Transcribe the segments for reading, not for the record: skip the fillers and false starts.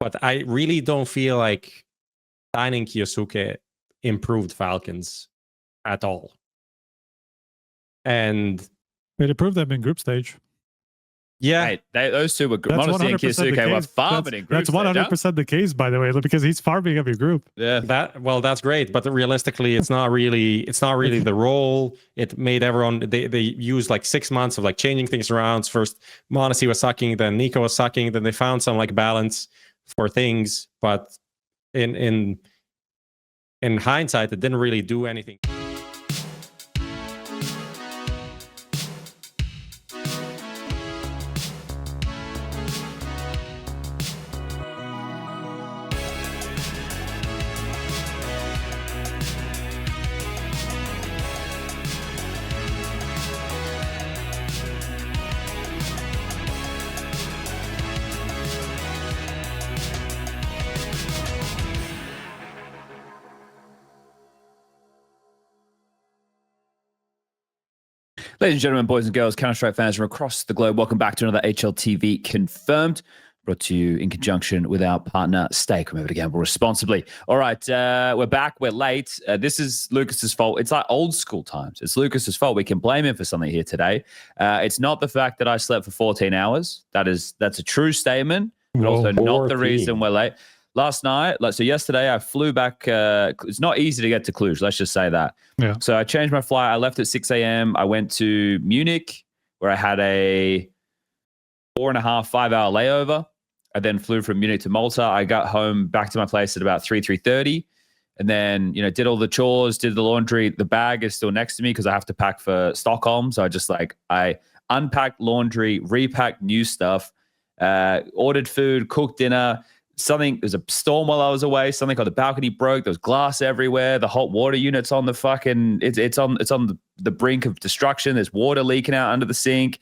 But I really don't feel like signing Kyosuke improved Falcons at all. And it improved them in group stage. Yeah, hey, those two were good. Modesty and Kyosuke were farming in group stage. That's 100% the case, by the way, because he's farming every group. Yeah, that's great, but realistically, it's not really the role. It made everyone they used like 6 months of like changing things around. First, Modesty was sucking, then Nico was sucking, then they found some like balance for things, but in hindsight, it didn't really do anything. Ladies and gentlemen, boys and girls, Counter-Strike fans from across the globe, welcome back to another HLTV Confirmed, brought to you in conjunction with our partner, Stake. Remember to gamble responsibly. All right, we're back. We're late. This is Lucas's fault. It's like old school times. It's Lucas's fault. We can blame him for something here today. It's not the fact that I slept for 14 hours. That's a true statement, but also not the reason we're late. Last night, so yesterday, I flew back. It's not easy to get to Cluj. Let's just say that. Yeah. So I changed my flight. I left at 6 a.m. I went to Munich, where I had a 4.5, 5 hour layover. I then flew from Munich to Malta. I got home back to my place at about 3:30, and then did all the chores, did the laundry. The bag is still next to me because I have to pack for Stockholm. So I unpacked laundry, repacked new stuff, ordered food, cooked dinner. There's a storm while I was away. Something on the balcony broke. There was glass everywhere. The hot water unit's on the fucking. It's on the brink of destruction. There's water leaking out under the sink.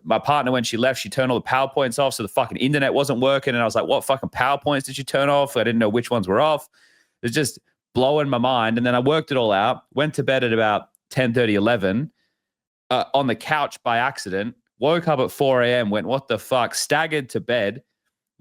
My partner, when she left, she turned all the PowerPoints off, so the fucking internet wasn't working. And I was like, "What fucking PowerPoints did you turn off?" I didn't know which ones were off. It's just blowing my mind. And then I worked it all out. Went to bed at about 10:30, 11, on the couch by accident. Woke up at 4 a.m. Went, "What the fuck?" Staggered to bed.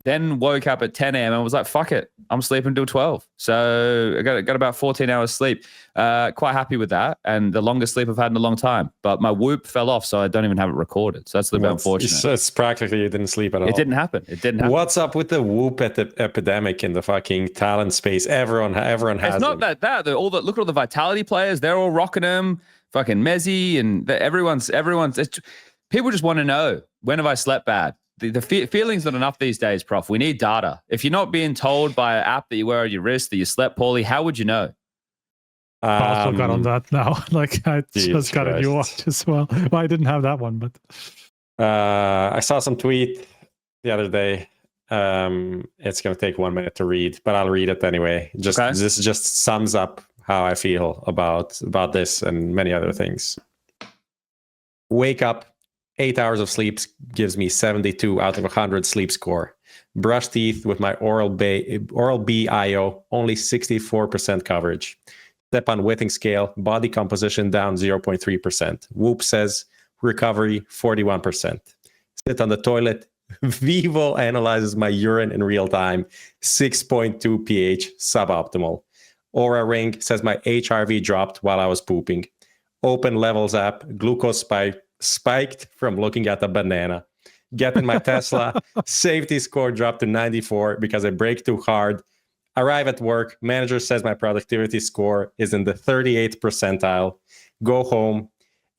Then woke up at 10 a.m. and was like, fuck it, I'm sleeping till 12. So I got about 14 hours sleep. Quite happy with that. And the longest sleep I've had in a long time. But my whoop fell off, so I don't even have it recorded. So that's a little bit unfortunate. So it's practically you didn't sleep at all. It didn't happen. What's up with the whoop at the epidemic in the fucking talent space? Everyone has It's not them. that. Look at all the Vitality players. They're all rocking them. Fucking Mezzi and everyone's. People just want to know, when have I slept bad? The feeling's not enough these days, Prof. We need data. If you're not being told by an app that you wear on your wrist that you slept poorly, how would you know? I also got on that now. I just got a new watch as well. Well, I didn't have that one, but I saw some tweet the other day. It's going to take 1 minute to read, but I'll read it anyway. This just sums up how I feel about this and many other things. Wake up. 8 hours of sleep gives me 72 out of 100 sleep score. Brush teeth with my Oral-B IO, only 64% coverage. Step on Withing scale, body composition down 0.3%. Whoop says recovery 41%. Sit on the toilet. Vivo analyzes my urine in real time, 6.2 pH, suboptimal. Aura Ring says my HRV dropped while I was pooping. Open Levels app, glucose spiked from looking at a banana. Get in my Tesla, safety score dropped to 94 because I brake too hard. Arrive at work, manager says my productivity score is in the 38th percentile. Go home,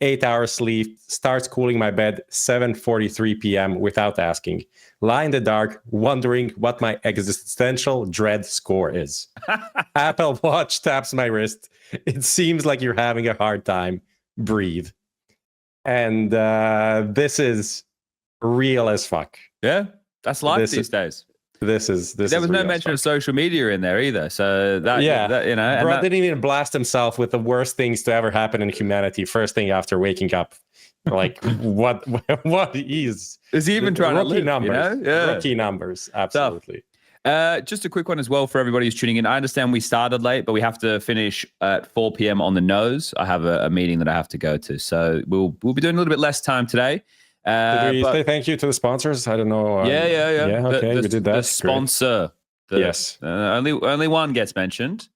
8 hours sleep, starts cooling my bed 7:43 p.m. without asking. Lie in the dark, wondering what my existential dread score is. Apple Watch taps my wrist. It seems like you're having a hard time. Breathe. And this is real as fuck. Yeah, that's life these days. There was no mention of social media in there either. So that bro didn't even blast himself with the worst things to ever happen in humanity first thing after waking up. Like what is he even trying to live, numbers? Rookie numbers, absolutely. Just a quick one as well for everybody who's tuning in. I understand we started late, but we have to finish at 4 p.m. on the nose. I have a meeting that I have to go to, so we'll be doing a little bit less time today. Did we say thank you to the sponsors? I don't know. Yeah. Okay, we did that. The sponsor. Yes. Only one gets mentioned.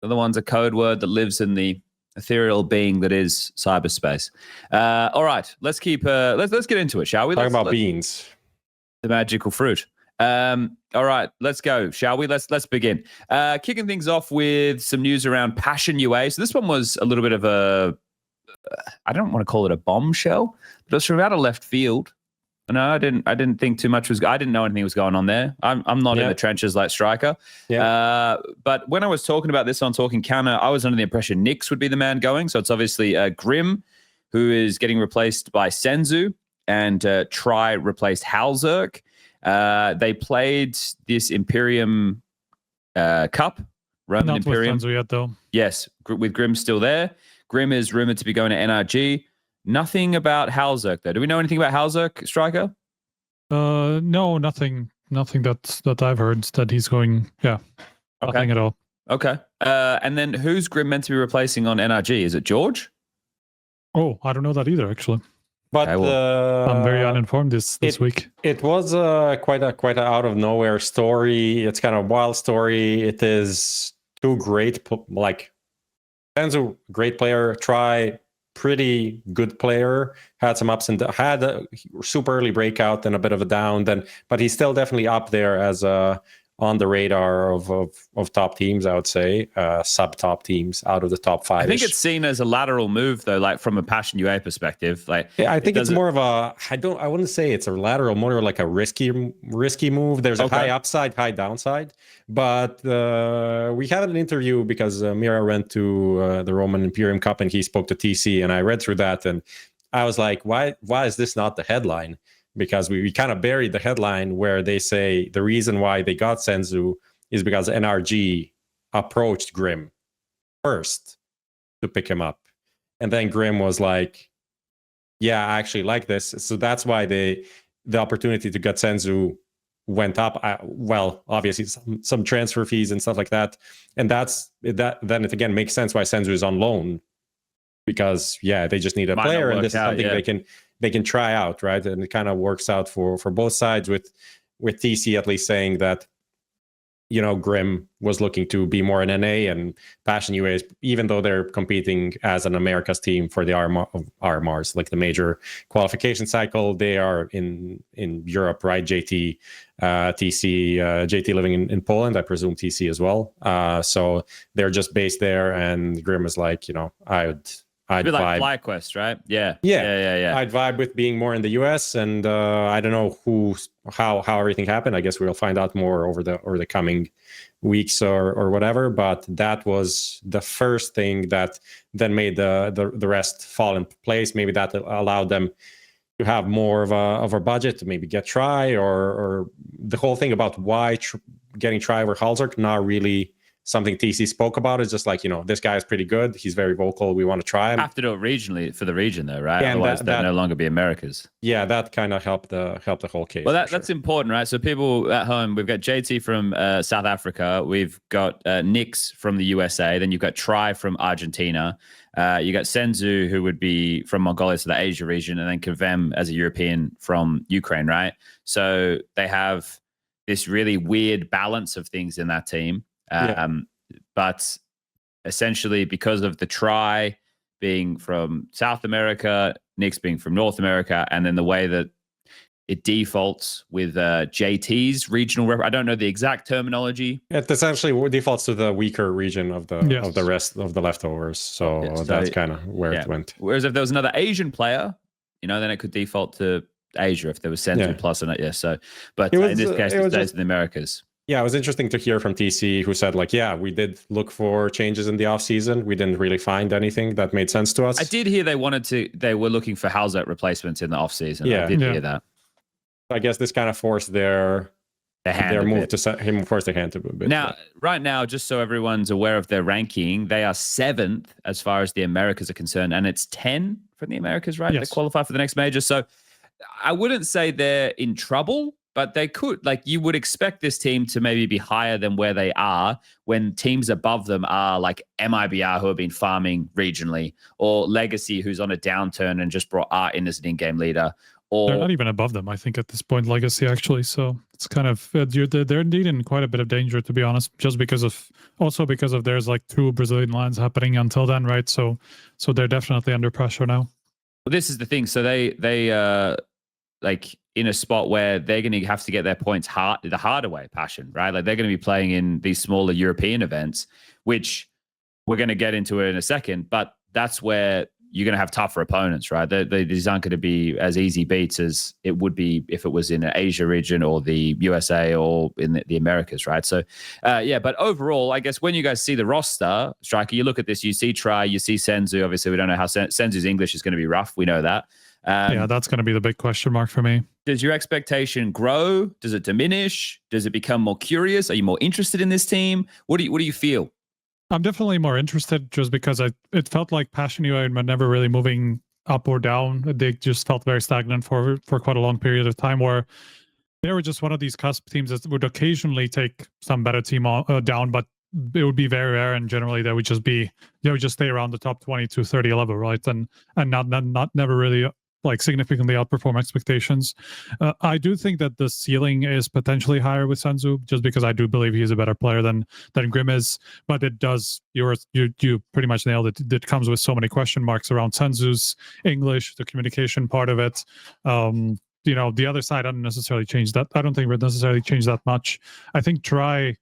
The other one's a code word that lives in the ethereal being that is cyberspace. All right, let's get into it, shall we? Talk about beans. The magical fruit. All right, let's go, shall we? Let's begin. Kicking things off with some news around PassionUA. So this one was a little bit of a, I don't want to call it a bombshell, but it was from out of left field. No, I didn't think too much I didn't know anything was going on there. I'm not in the trenches like Striker. Yeah. But when I was talking about this on Talking Counter, I was under the impression Nix would be the man going. So it's obviously Grim, who is getting replaced by Senzu, and Try replaced Halzerk. They played this Imperium Cup. Roman Not Imperium. With Senzu yet, though. Yes, with Grim still there. Grim is rumored to be going to NRG. Nothing about Halzerk, though. Do we know anything about Halzerk, Striker? No, nothing that I've heard that he's going. Yeah, nothing at all. Okay. And then who's Grim meant to be replacing on NRG? Is it George? Oh, I don't know that either, actually. But I'm very uninformed this week. It was quite a out of nowhere story. It's kind of a wild story. It is two great, like Senzu, great player. Try, pretty good player. Had some ups and had a super early breakout and a bit of a down. But he's still definitely up there as on the radar of top teams, I would say, sub top teams out of the top 5. I think it's seen as a lateral move, though, like from a PassionUA perspective. Like, yeah, I think it's more of a. I wouldn't say it's a lateral, more like a risky move. There's a high upside, high downside. But we had an interview because Mira went to the Roman Imperium Cup and he spoke to TC, and I read through that and I was like, why is this not the headline? Because we kind of buried the headline where they say the reason why they got Senzu is because NRG approached Grim first to pick him up. And then Grim was like, yeah, I actually like this. So that's why the opportunity to get Senzu went up. Well, obviously some transfer fees and stuff like that. And then it again makes sense why Senzu is on loan. Because, yeah, they just need a player and this is something they can try out, right? And it kind of works out for both sides with TC at least saying that, you know, Grim was looking to be more an NA, and PassionUA, even though they're competing as an America's team for the RMRs, like the major qualification cycle, they are in Europe, right? JT, TC, JT living in Poland, I presume TC as well. So they're just based there, and Grim is like, you know, I'd be like FlyQuest, right? Yeah. I'd vibe with being more in the US, and I don't know how everything happened. I guess we'll find out more over the coming weeks or whatever. But that was the first thing that then made the rest fall in place. Maybe that allowed them to have more of a budget to maybe get Try, or the whole thing about why getting Try over Halzerk, not really something TC spoke about. Is just like, you know, this guy is pretty good. He's very vocal. We want to try him. Have to do it regionally for the region, though, right? Yeah, otherwise, they'll no longer be America's. Yeah, that kind of helped the whole case. Well, that's important, right? So people at home, we've got JT from South Africa. We've got Nix from the USA. Then you've got Try from Argentina. You got Senzu, who would be from Mongolia, so the Asia region, and then Kavem as a European from Ukraine, right? So they have this really weird balance of things in that team. But essentially, because of the Try being from South America, Nix being from North America, and then the way that it defaults with JT's regional I don't know the exact terminology. It essentially defaults to the weaker region of the rest of the leftovers. So that's kind of where it went. Whereas if there was another Asian player, you know, then it could default to Asia if there was Senzu plus in it. Yeah. So, but in this case, it stays in the Americas. Yeah, it was interesting to hear from TC, who said, like, yeah, we did look for changes in the offseason. We didn't really find anything that made sense to us. I did hear they were looking for Halzerk replacements in the offseason. Yeah. I did hear that. I guess this kind of forced their move to set him forced their hand to a bit. Now, right now, just so everyone's aware of their ranking, they are 7th as far as the Americas are concerned, and it's 10 from the Americas, right? Yes. They qualify for the next major. So I wouldn't say they're in trouble, but they could, like, you would expect this team to maybe be higher than where they are when teams above them are like MIBR, who have been farming regionally, or Legacy, who's on a downturn and just brought Art in as an in-game leader, Or they're not even above them, I think, at this point, Legacy, actually. So it's kind of, they're indeed in quite a bit of danger, to be honest, just because of, also because of there's like 2 Brazilian LANs happening until then, right? So they're definitely under pressure now. Well, this is the thing. So they like in a spot where they're going to have to get their points the harder way, Passion, right? Like they're going to be playing in these smaller European events, which we're going to get into it in a second, but that's where you're going to have tougher opponents, right? These aren't going to be as easy beats as it would be if it was in an Asia region or the USA or in the Americas, right? So, yeah, but overall, I guess when you guys see the roster, Striker, you look at this, you see Try, you see Senzu. Obviously, we don't know how Senzu's English is going to be rough. We know that. Yeah, that's going to be the big question mark for me. Does your expectation grow? Does it diminish? Does it become more curious? Are you more interested in this team? What do you feel? I'm definitely more interested just because it felt like PassionUA were never really moving up or down. They just felt very stagnant for quite a long period of time, where they were just one of these cusp teams that would occasionally take some better team down, but it would be very rare, and generally they would just stay around the top 20 to 30 level, right? And not never really like significantly outperform expectations. I do think that the ceiling is potentially higher with Senzu, just because I do believe he's a better player than Grim is. But it does, you pretty much nailed it. It comes with so many question marks around Senzu's English, the communication part of it. The other side, I don't necessarily change that. I don't think it would necessarily change that much. I think Try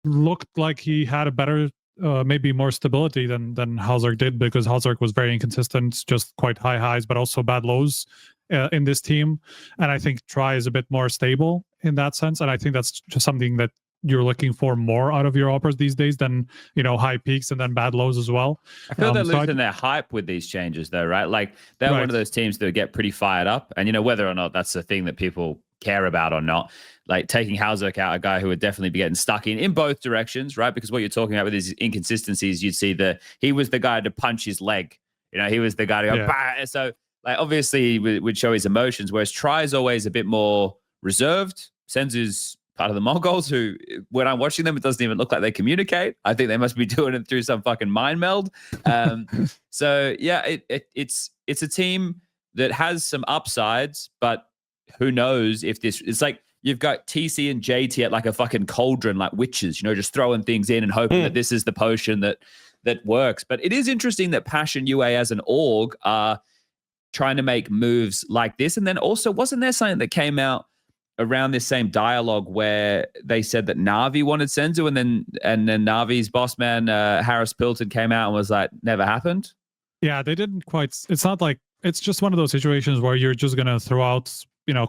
looked like he had a better maybe more stability than Halzark did, because Halzark was very inconsistent, just quite high highs, but also bad lows in this team. And I think Try is a bit more stable in that sense. And I think that's just something that you're looking for more out of your operas these days than, high peaks and then bad lows as well. I feel they're losing their hype with these changes though, right? Like they're one of those teams that get pretty fired up. And, whether or not that's a thing that people care about or not, like taking Halzark out, a guy who would definitely be getting stuck in both directions, right? Because what you're talking about with his inconsistencies, you'd see he was the guy to punch his leg. He was the guy to go, bah! So like obviously he would show his emotions, whereas Try is always a bit more reserved. Senzu's part of the Mongols who, when I'm watching them, it doesn't even look like they communicate. I think they must be doing it through some fucking mind meld. So yeah, it's a team that has some upsides, but who knows if it's like you've got TC and JT at like a fucking cauldron, like witches, just throwing things in and hoping that this is the potion that works. But it is interesting that PassionUA as an org are trying to make moves like this. And then also, wasn't there something that came out around this same dialogue where they said that Na'Vi wanted Senzu, and then Na'Vi's boss man, Harris Pilton, came out and was like, never happened? Yeah, they didn't quite. It's not like, it's just one of those situations where you're just going to throw out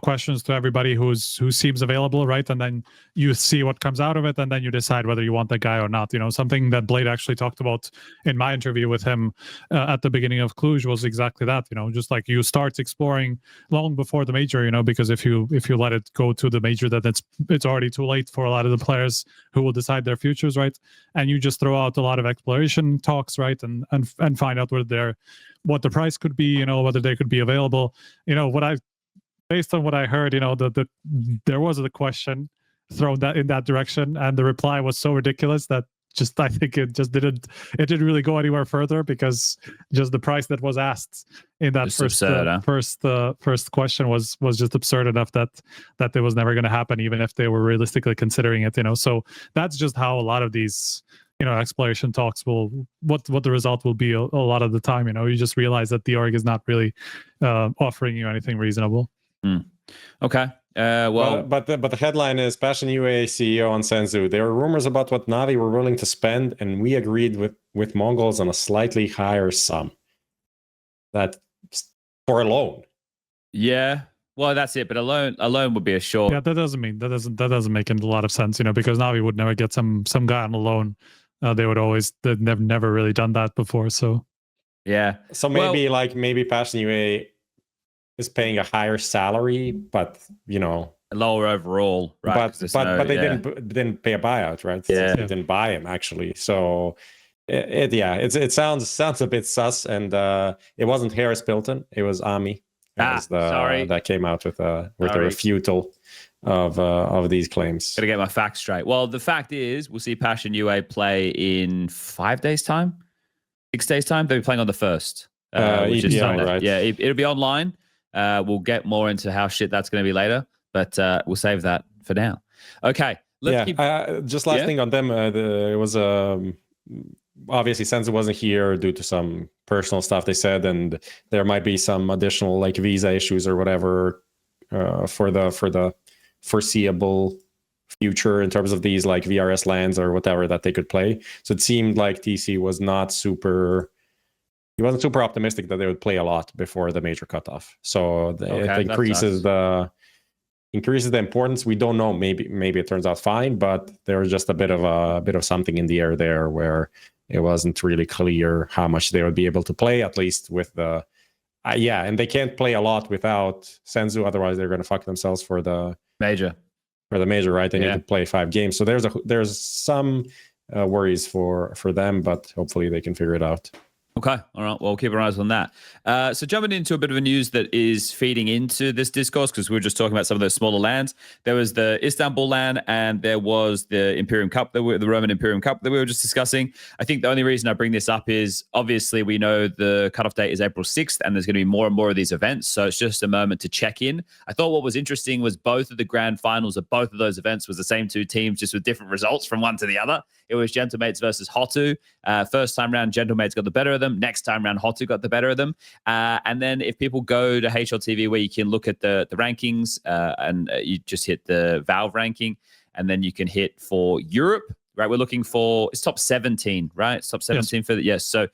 questions to everybody who seems available, right? And then you see what comes out of it, and then you decide whether you want that guy or not. Something that Blade actually talked about in my interview with him at the beginning of Cluj was exactly that. Just like you start exploring long before the major, because if you let it go to the major, then it's already too late for a lot of the players who will decide their futures, right? And you just throw out a lot of exploration talks, right? And find out what the price could be, whether they could be available. Based on what I heard, there was a question thrown in that direction, and the reply was so ridiculous that I think it didn't really go anywhere further, because just the price that was asked in that first question was just absurd enough that it was never going to happen, even if they were realistically considering it. So that's just how a lot of these exploration talks what the result will be a lot of the time. You just realize that the org is not really offering you anything reasonable. Okay. But the headline is PassionUA CEO on Senzu. There are rumors about what Na'Vi were willing to spend, and we agreed with Mongols on a slightly higher sum. That for a loan. Yeah. Well, that's it. But a loan would be a short. Yeah, that doesn't make a lot of sense, because Na'Vi would never get some guy on a loan. They've never really done that before. So yeah. So maybe PassionUA is paying a higher salary, but lower overall, right? But they didn't pay a buyout, right? Yeah, they didn't buy him actually. So it sounds a bit sus, and it wasn't Harris Pilton, it was Ami. That came out with a refutal of these claims. Gotta get my facts straight. Well, the fact is, we'll see PassionUA play in 5 days' time, 6 days' time. They'll be playing on the 1st, which is Sunday. Right? Yeah, it'll be online. We'll get more into how shit that's going to be later, but we'll save that for now. Okay. Just last thing on them. It was obviously Senzu wasn't here due to some personal stuff, they said, and there might be some additional like visa issues or whatever for the foreseeable future in terms of these like VRS LANs or whatever that they could play. So it seemed like TC was not super. He wasn't super optimistic that they would play a lot before the major cutoff. So it increases the importance. We don't know. Maybe it turns out fine, but there was just a bit of something in the air there where it wasn't really clear how much they would be able to play, at least with the and they can't play a lot without Senzu, otherwise they're going to fuck themselves for the major, right? They need to play 5 games. So there's some worries for them, but hopefully they can figure it out. Okay. All right. Well, we'll keep our eyes on that. So jumping into a bit of a news that is feeding into this discourse, because we were just talking about some of those smaller LANs. There was the Istanbul LAN and there was the Imperium Cup, the Roman Imperium Cup that we were just discussing. I think the only reason I bring this up is obviously we know the cutoff date is April 6th and there's going to be more and more of these events. So it's just a moment to check in. I thought what was interesting was both of the grand finals of both of those events was the same 2 teams, just with different results from one to the other. It was Gentlemates versus Hotu. First time round, Gentlemates got the better of them. Next time round, Hotu got the better of them. And then if people go to HLTV, where you can look at the rankings, and you just hit the Valve ranking, and then you can hit for Europe, right? We're looking for, it's top 17, right? It's top 17 for the, yes. So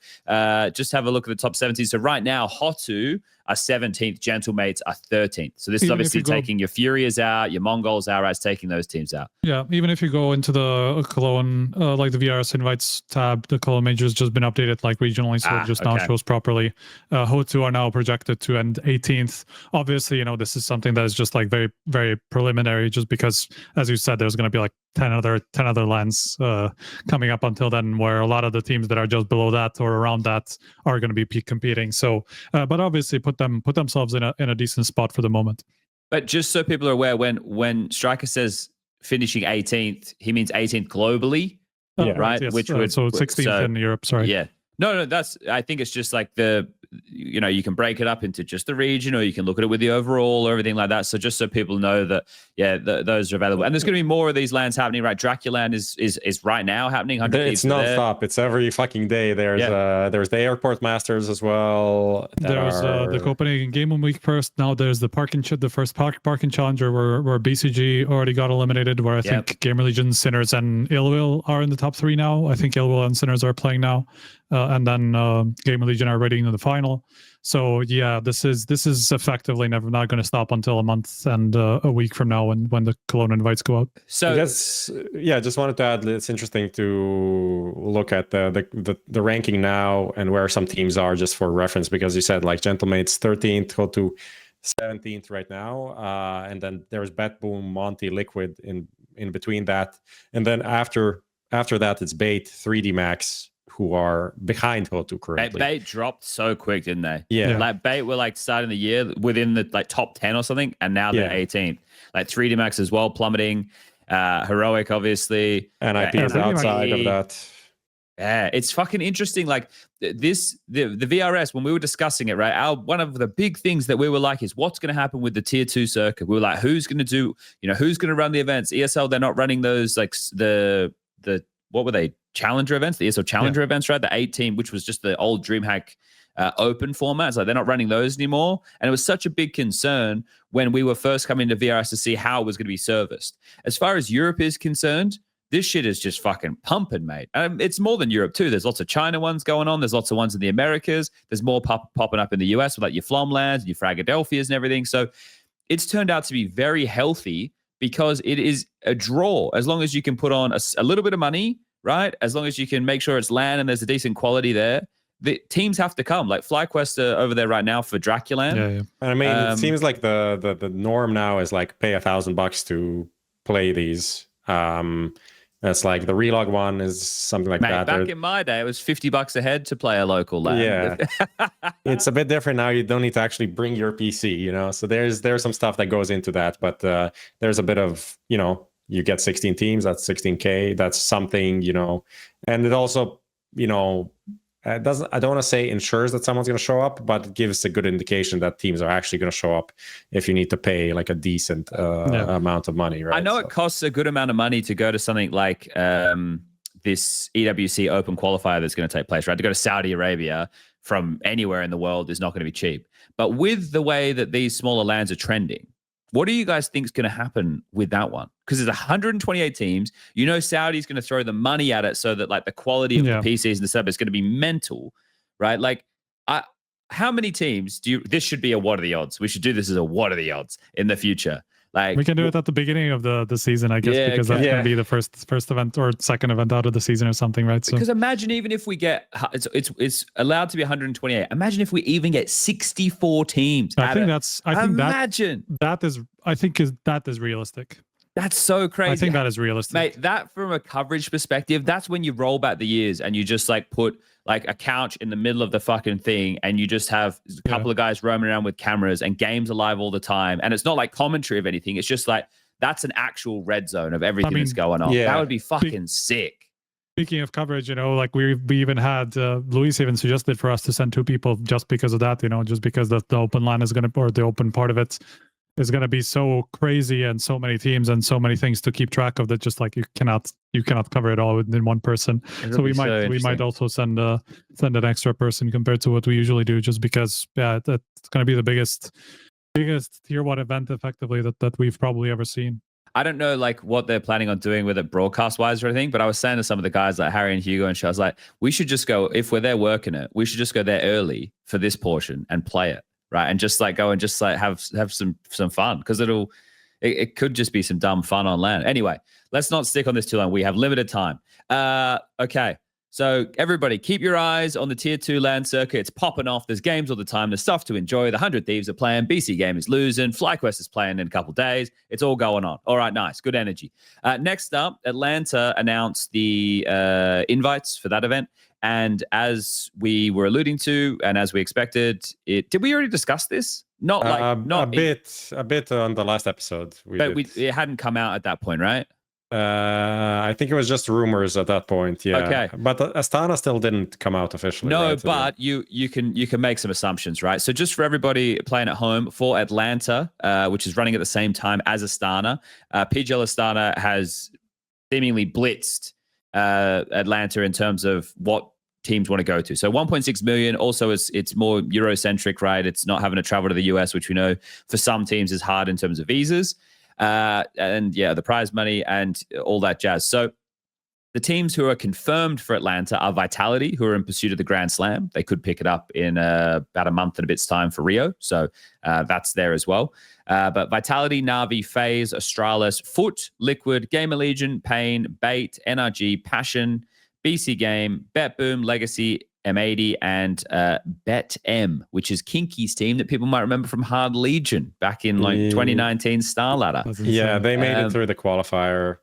just have a look at the top 17. So right now, Hotu are 17th, Gentlemates are 13th. So this is obviously taking your Furias out, your Mongols out, right? It's taking those teams out. Yeah, even if you go into the Cologne, like the VRS invites tab, the Cologne major has just been updated like regionally, so it just now shows properly. Hotu are now projected to end 18th. Obviously, you know, this is something that is just like very, very preliminary, just because, as you said, there's going to be like 10 other LANs coming up until then, where a lot of the teams that are just below that or around that are going to be peak competing. So, but obviously put themselves in a decent spot for the moment. But just so people are aware, when Striker says finishing 18th, he means 18th globally, right? Yes. Which would so 16th in Europe. Sorry. Yeah. No, I think it's just like you know, you can break it up into just the region, or you can look at it with the overall or everything like that. So just so people know that, those are available. And there's going to be more of these LANs happening, right? Draculan is right now happening. It's non-stop. It's every fucking day. There's the Airport Masters as well. There's the Copenhagen Game Week first. Now there's the the first parking challenger where BCG already got eliminated, where I think Gamer Legion, Sinners, and Illwill are in the top 3 now. I think Illwill and Sinners are playing now. And then Gamer Legion are ready into the final. So yeah, this is effectively not going to stop until a month and a week from now when the Cologne invites go out. So just wanted to add, it's interesting to look at the ranking now and where some teams are, just for reference, because you said like Gentlemates 13th, go to 17th right now, and then there's BetBoom, Monty, Liquid in between that, and then after that it's Bait, 3D Max, who are behind Hotu currently. Bait dropped so quick, didn't they? Yeah. Like Bait were like starting the year within the like top 10 or something, and now they're 18th. Like 3D Max as well plummeting. Heroic, obviously. And IP is outside of that. Yeah, it's fucking interesting. Like the VRS, when we were discussing it, right? One of the big things that we were like is what's going to happen with the tier 2 circuit. We were like, who's going to run the events? ESL, they're not running those, like the what were they? Challenger events, the ESL Challenger events, right? The 18, which was just the old DreamHack open formats. Like they're not running those anymore. And it was such a big concern when we were first coming to VRS to see how it was going to be serviced. As far as Europe is concerned, this shit is just fucking pumping, mate. It's more than Europe too. There's lots of China ones going on. There's lots of ones in the Americas. There's more popping up in the US with like your Flomlands and your Fragadelphias and everything. So it's turned out to be very healthy because it is a draw. As long as you can put on a little bit of money, right? As long as you can make sure it's LAN and there's a decent quality there, the teams have to come. Like FlyQuest are over there right now for Draculan. Yeah. And I mean, it seems like the norm now is like pay $1,000 to play these. That's like the Relog one is something like that. Back in my day, it was $50 a head to play a local LAN. Yeah, it's a bit different now. You don't need to actually bring your PC, you know. So there's some stuff that goes into that, but there's a bit of, you know, you get 16 teams, that's 16K. That's something, you know, and it also, you know, doesn't, I don't want to say ensures that someone's going to show up, but it gives a good indication that teams are actually going to show up if you need to pay like a decent amount of money, right? I know it costs a good amount of money to go to something like this EWC Open qualifier that's going to take place, right? To go to Saudi Arabia from anywhere in the world is not going to be cheap. But with the way that these smaller LANs are trending, what do you guys think is going to happen with that one? Because there's 128 teams. You know, Saudi's going to throw the money at it so that like the quality of the PCs and the setup is going to be mental, right? Like, how many teams do you? This should be a what are the odds? We should do this as a what are the odds in the future. Like we can do it at the beginning of the season, I guess, because that's going to be the first event or second event out of the season or something, right? So because imagine even if we get it's allowed to be 128. Imagine if we even get 64 teams. I think that is realistic. That's so crazy. I think that is realistic, mate. That from a coverage perspective, that's when you roll back the years and you just like put like a couch in the middle of the fucking thing and you just have a couple of guys roaming around with cameras and games are live all the time. And it's not like commentary of anything. It's just like that's an actual red zone of everything that's going on. Yeah. That would be fucking sick. Speaking of coverage, you know, like we even had Luis even suggested for us to send 2 people just because of that, you know, just because the open line is going to, or the open part of it is going to be so crazy and so many teams and so many things to keep track of that just like you cannot cover it all in one person. So we might also send an extra person compared to what we usually do, just because that's going to be the biggest tier 1 event effectively that we've probably ever seen. I don't know like what they're planning on doing with it broadcast wise or anything, but I was saying to some of the guys like Harry and Hugo and I was like, we should just go, if we're there working it, we should just go there early for this portion and play it. Right. And just like go and just like have some fun, because it could just be some dumb fun on LAN. Anyway, let's not stick on this too long. We have limited time. Okay. So everybody keep your eyes on the tier 2 LAN circuit. It's popping off. There's games all the time. There's stuff to enjoy. The 100 Thieves are playing. BC Game is losing. FlyQuest is playing in a couple days. It's all going on. All right. Nice. Good energy. Next up, Atlanta announced the invites for that event. And as we were alluding to, and as we expected, did we already discuss this? Not a bit on the last episode. It hadn't come out at that point, right? I think it was just rumors at that point. Yeah. Okay. But Astana still didn't come out officially. No, right? but you can make some assumptions, right? So just for everybody playing at home, for Atlanta, which is running at the same time as Astana, PGL Astana has seemingly blitzed Atlanta in terms of what teams want to go to. So 1.6 million. Also, it's more Eurocentric, right? It's not having to travel to the US, which we know for some teams is hard in terms of visas. And yeah, the prize money and all that jazz. So the teams who are confirmed for Atlanta are Vitality, who are in pursuit of the Grand Slam. They could pick it up in about a month and a bit's time for Rio. So that's there as well. But Vitality, Na'Vi, FaZe, Astralis, Foot, Liquid, Gamer Legion, Pain, Bait, NRG, Passion, BC Game, BetBoom, Legacy, M80, and BetM, which is Kinky's team that people might remember from Hard Legion back in like 2019 Star Ladder. Yeah, they made it through the qualifier.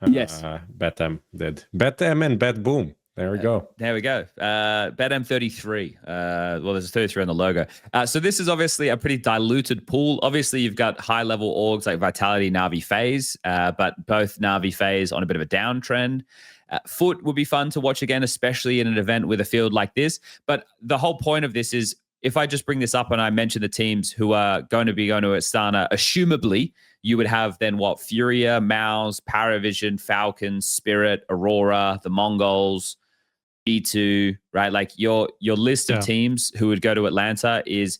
Yes. BetM did. BetM and BetBoom. There we go. There we go. BetM 33. Well, there's a 33 on the logo. So this is obviously a pretty diluted pool. Obviously, you've got high-level orgs like Vitality, Na'Vi, FaZe, but both Na'Vi, FaZe on a bit of a downtrend. Foot would be fun to watch again, especially in an event with a field like this. But the whole point of this is, if I just bring this up and I mention the teams who are going to Astana, assumably you would have then what? Furia, MOUZ, PARIVISION, Falcons, Spirit, Aurora, the Mongols, B2, right? Like your list of teams who would go to Atlanta is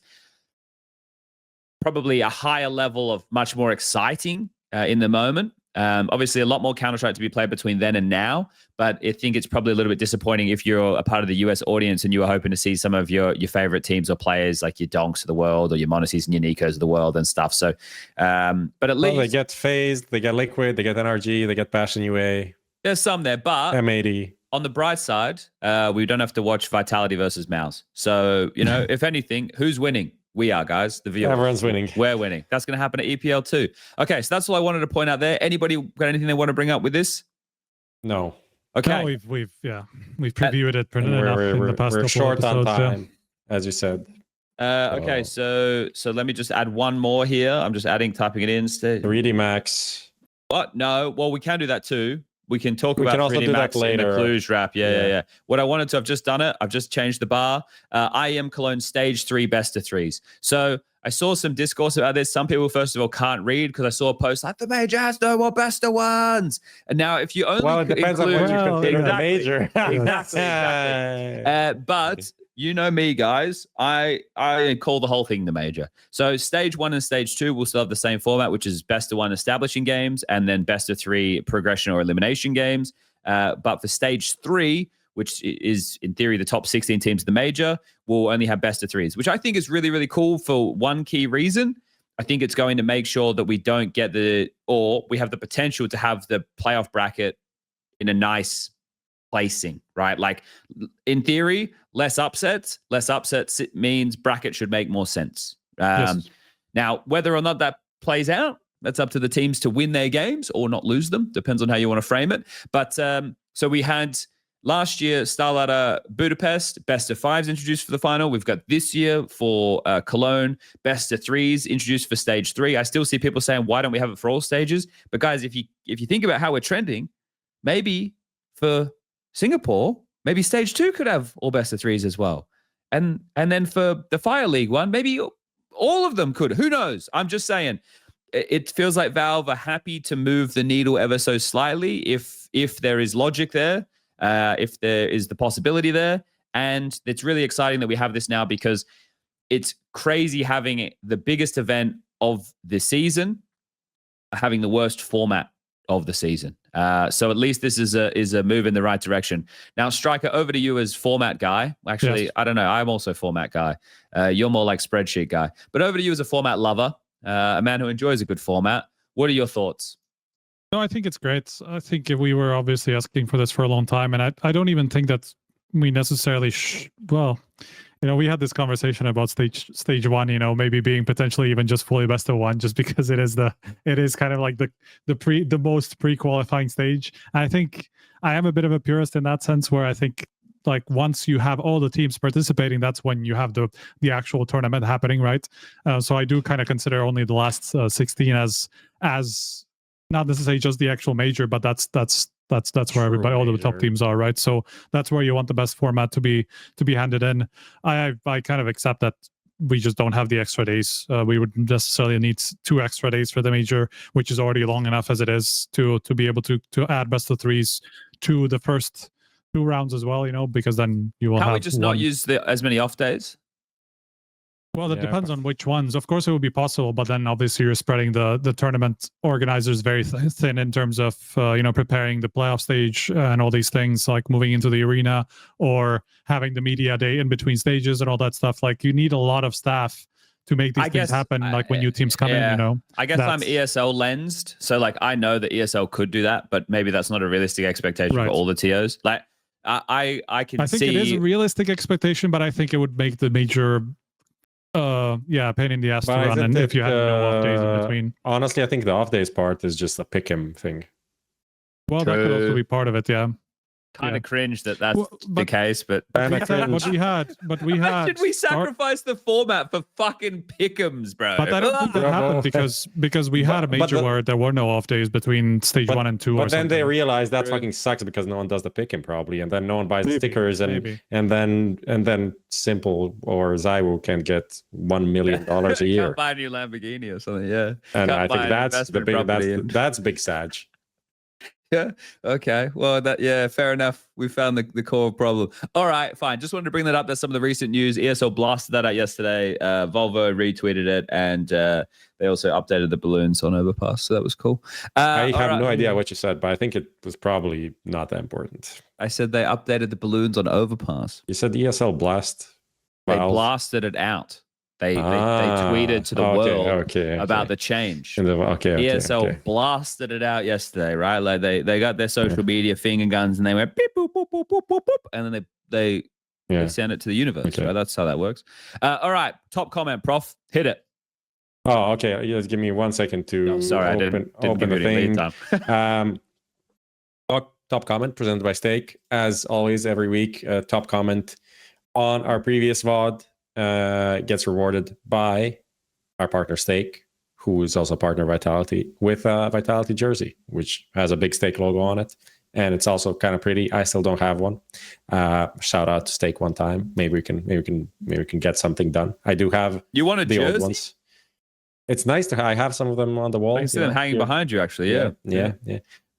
probably a higher level of much more exciting in the moment. Obviously, a lot more Counter-Strike to be played between then and now, but I think it's probably a little bit disappointing if you're a part of the US audience and you were hoping to see some of your favorite teams or players like your Donks of the world or your Monosies and your Nikos of the world and stuff. So, but at least they get FaZe, they get Liquid, they get NRG, they get PassionUA. There's some there, but M80. On the bright side, we don't have to watch Vitality versus MOUZ. So, you know, if anything, who's winning? We are, guys. The viewers. Everyone's winning. We're winning. That's going to happen at EPL too. Okay, so that's all I wanted to point out there. Anybody got anything they want to bring up with this? No. Okay. No, we've previewed it enough in the past couple short episodes, on time, as you said. Okay, so let me just add one more here. I'm just typing it in. 3D Max. What? No. Well, we can do that too. We can talk We about can also 3D do that Max in the later. Cluj wrap. Yeah. Yeah. What I wanted to, I've just done it. I've just changed the bar. IEM Cologne Stage 3 best of threes. So I saw some discourse about this. Some people, first of all, can't read because I saw a post like the major has no more best of ones. And now, if you only Well, it depends on what you consider the major. Exactly. But you know me, guys. I call the whole thing the major. So stage 1 and stage 2 will still have the same format, which is best of 1 establishing games and then best of 3 progression or elimination games. But for stage 3, which is in theory the top 16 teams of the major, will only have best of 3s, which I think is really, really cool for one key reason. I think it's going to make sure that we don't get we have the potential to have the playoff bracket in a nice placing, right? Like in theory, less upsets means bracket should make more sense. Yes. Now, whether or not that plays out, that's up to the teams to win their games or not lose them. Depends on how you want to frame it. But so we had last year, Starladder Budapest, best of 5s introduced for the final. We've got this year for Cologne, best of 3s introduced for stage 3. I still see people saying, why don't we have it for all stages? But guys, if you think about how we're trending, maybe for Singapore, maybe stage 2 could have all best of 3s as well. And then for the Fire League one, maybe all of them could. Who knows? I'm just saying, it feels like Valve are happy to move the needle ever so slightly if there is logic there, if there is the possibility there. And it's really exciting that we have this now because it's crazy having the biggest event of the season, having the worst format of the season. So at least this is a move in the right direction. Now, Striker, over to you as format guy. Actually, yes. I don't know. I'm also format guy. You're more like spreadsheet guy. But over to you as a format lover, a man who enjoys a good format. What are your thoughts? No, I think it's great. I think we were obviously asking for this for a long time, and I don't even think that we necessarily we had this conversation about stage 1, maybe being potentially even just fully best of 1, just because it is kind of like the most pre-qualifying stage. And I think I am a bit of a purist in that sense, where I think like once you have all the teams participating, that's when you have the actual tournament happening, right? So I do kind of consider only the last 16 as not necessarily just the actual major, but that's where everybody, all the top teams are, right? So that's where you want the best format to be handed in. I kind of accept that we just don't have the extra days. We would necessarily need 2 extra days for the major, which is already long enough as it is to be able to add best of 3s to the first 2 rounds as well, because then you will have. Can't we just not use as many off days? Well, that depends on which ones. Of course, it would be possible, but then obviously you're spreading the tournament organizers very thin in terms of preparing the playoff stage and all these things, like moving into the arena or having the media day in between stages and all that stuff. Like you need a lot of staff to make these things happen. Like when new teams come in, I guess I'm ESL lensed, so like I know that ESL could do that, but maybe that's not a realistic expectation for all the TOs. Like I can. I think it is a realistic expectation, but I think it would make the major. Pain in the ass to run, and if you have no off days in between. Honestly, I think the off days part is just a pick 'em thing. Well, that could also be part of it, yeah. Kind of cringe that's the case, but we had. Did we sacrifice the format for fucking pick'ems, bro? But I don't think that happened because we had a major where there were no off days between stage 1 and 2. But then they realized that fucking sucks because no one does the pick'em probably, and then no one buys the stickers, and then Simple or Zywo can get $1 million a year. Can't buy a new Lamborghini or something, yeah. And I think that's big Sag. Yeah. Okay. Well, fair enough. We found the core problem. All right, fine. Just wanted to bring that up. That's some of the recent news. ESL blasted that out yesterday. Volvo retweeted it, and they also updated the balloons on Overpass. So that was cool. I have no idea what you said, but I think it was probably not that important. I said they updated the balloons on Overpass. You said ESL blast. They blasted it out. They tweeted to the world about the change. ESL blasted it out yesterday, right? Like they got their social media finger guns and they went beep, boop, boop, boop, boop, boop, boop, and then they send it to the universe. Right? That's how that works. All right, top comment, Prof. Hit it. Oh, okay. Just give me 1 second to I didn't open the thing. Time. Top comment presented by Steak. As always, every week, top comment on our previous VOD. Gets rewarded by our partner Stake, who is also partner Vitality, with a Vitality jersey, which has a big Stake logo on it. and it's also kind of pretty. I still don't have one. Shout out to Stake one time. Maybe we can get something done. I do have. You want a the jersey? old ones. It's nice to. I have some of them on the wall. I see them hanging behind you, actually. Yeah.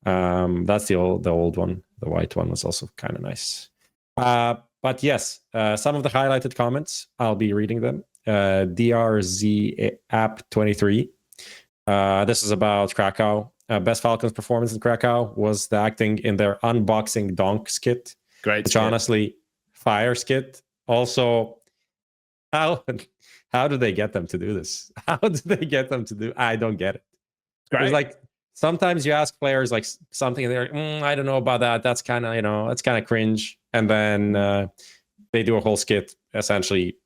That's the old one. The white one was also kind of nice. But yes, some of the highlighted comments, I'll be reading them. DRZ App 23. This is about Krakow. Best Falcons performance in Krakow was the acting in their unboxing donk skit. Great. Which honestly, fire skit. Also, how do they get them to do this? How do they get them to do? I don't get it. Great. It's like sometimes you ask players like something, and they're like, I don't know about that. That's kind of it's kind of cringe. And then they do a whole skit essentially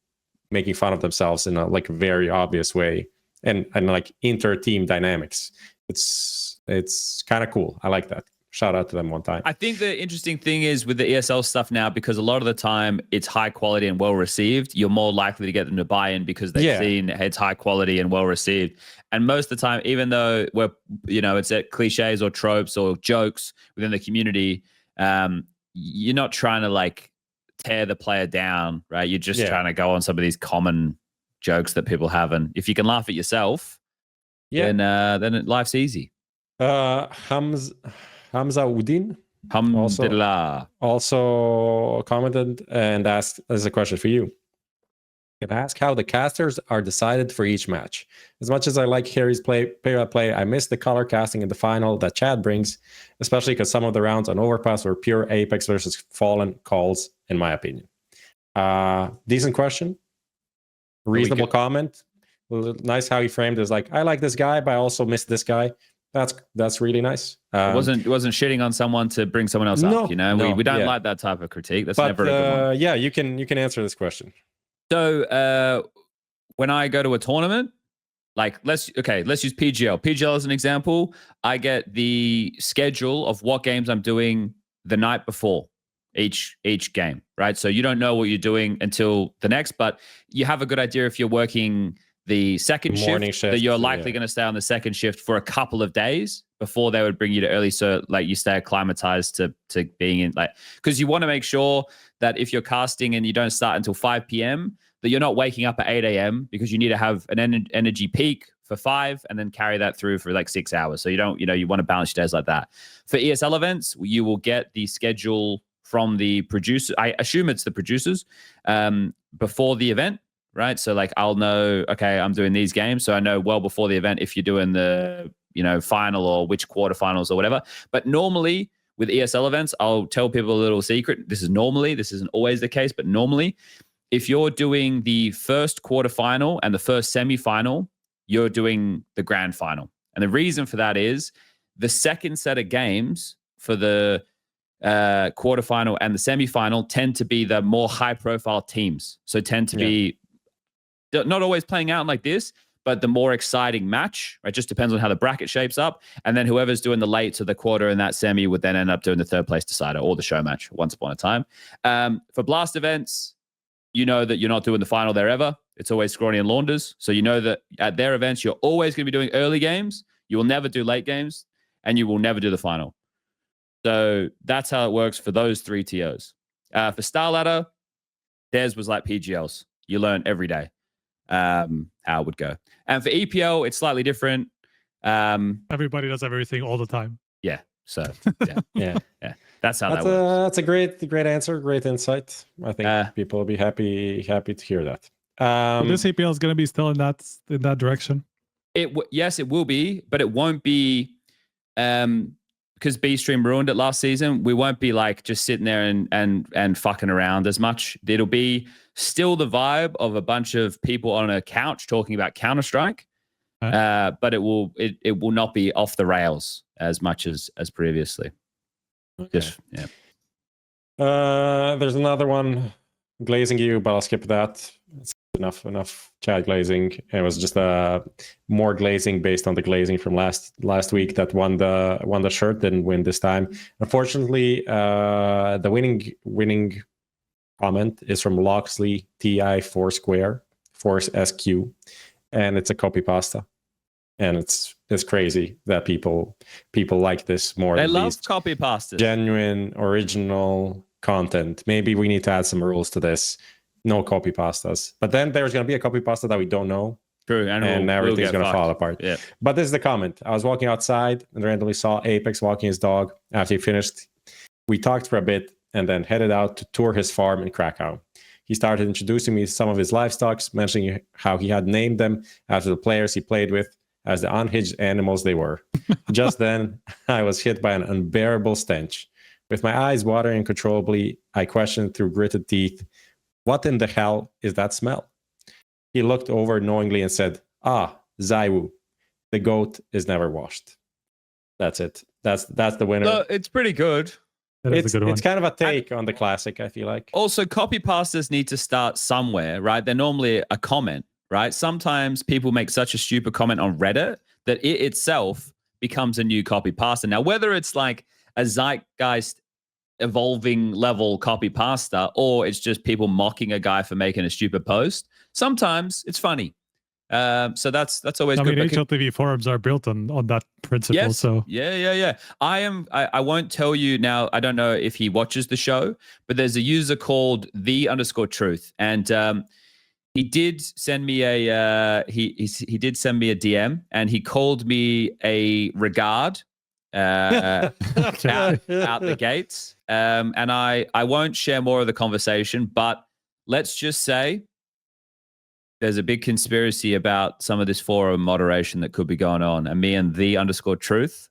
making fun of themselves in a like very obvious way, and like inter-team dynamics. It's kind of cool. I like that. Shout out to them one time. I think the interesting thing is with the ESL stuff now, because a lot of the time it's high quality and well received, you're more likely to get them to buy in because they've seen it's high quality and well received. And most of the time, even though we're, it's at cliches or tropes or jokes within the community, you're not trying to like tear the player down, right? You're just trying to go on some of these common jokes that people have. And if you can laugh at yourself, then life's easy. Hamza Udin also commented and asked, as a question for you. Can I ask how the casters are decided for each match? As much as I like Harry's play, I miss the color casting in the final that Chad brings, especially because some of the rounds on Overpass were pure Apex versus Fallen calls, in my opinion. Decent question. Reasonable comment. Nice how he framed it as like, I like this guy, but I also miss this guy. That's really nice. It wasn't shitting on someone to bring someone else up. We don't like that type of critique. That's never a good one. Yeah, you can answer this question. So when I go to a tournament, like let's use PGL. PGL as an example. I get the schedule of what games I'm doing the night before each game, right? So you don't know what you're doing until the next, but you have a good idea if you're working the second shift that you're likely going to stay on the second shift for a couple of days before they would bring you to early. So like you stay acclimatized to being in, like, because you want to make sure that if you're casting and you don't start until 5 p.m., that you're not waking up at 8 a.m. because you need to have an energy peak for 5 and then carry that through for like 6 hours. So you don't, you want to balance your days like that. For ESL events, you will get the schedule from the producer. I assume it's the producers before the event. Right. So like I'll know, okay, I'm doing these games. So I know well before the event if you're doing the, final or which quarterfinals or whatever. But normally with ESL events, I'll tell people a little secret. This isn't always the case, but normally if you're doing the first quarterfinal and the first semifinal, you're doing the grand final. And the reason for that is the second set of games for the quarterfinal and the semifinal tend to be the more high profile teams. So tend to be not always playing out like this, but the more exciting match, right? Just depends on how the bracket shapes up. And then whoever's doing the late to the quarter in that semi would then end up doing the third place decider or the show match once upon a time. For blast events, you know that you're not doing the final there ever. It's always Scrawny and Launders. So you know that at their events, you're always going to be doing early games. You will never do late games and you will never do the final. So that's how it works for those 3 TOs. For Star Ladder, theirs was like PGLs. You learn every day how it would go. And for EPL, it's slightly different. Everybody does everything all the time. Yeah. So yeah. That's how that works. That's a great answer, great insight. I think people will be happy to hear that. So this EPL is going to be still in that direction. Yes, it will be, but it won't be because B-Stream ruined it last season. We won't be like just sitting there and fucking around as much. It'll be still the vibe of a bunch of people on a couch talking about Counter-Strike, but it will not be off the rails as much as previously. Okay. There's another one, glazing you, but I'll skip that. It's enough Chad glazing. It was just more glazing based on the glazing from last week that won the shirt. Didn't win this time, unfortunately. The winning comment is from Loxley TI4 Square Force SQ, and it's a copy pasta, and it's it's crazy that people like this more. They love copy pastas. Genuine, original content. Maybe we need to add some rules to this. No copy pastas. But then there's going to be a copy pasta that we don't know. True, and everything's going to fall apart. Yeah. But this is the comment. I was walking outside and randomly saw Apex walking his dog. After he finished, we talked for a bit and then headed out to tour his farm in Krakow. He started introducing me to some of his livestock, mentioning how he had named them after the players he played with as the unhinged animals they were. Just then, I was hit by an unbearable stench. With my eyes watering uncontrollably, I questioned through gritted teeth, what in the hell is that smell? He looked over knowingly and said, Zaiwu, the goat is never washed. That's it. That's the winner. So it's pretty good. It's kind of a take on the classic, I feel like. Also, copy pastas need to start somewhere, right? They're normally a comment, right? Sometimes people make such a stupid comment on Reddit that it itself becomes a new copy pasta. Now, whether it's like a zeitgeist evolving level copy pasta or it's just people mocking a guy for making a stupid post, sometimes it's funny. So that's always good. I mean, HLTV forums are built on that principle. Yes. So yeah. I won't tell you now. I don't know if he watches the show, but there's a user called _truth, and he did send me a he did send me a DM, and he called me a regard out the gates. And I won't share more of the conversation, but let's just say there's a big conspiracy about some of this forum moderation that could be going on. And me and _truth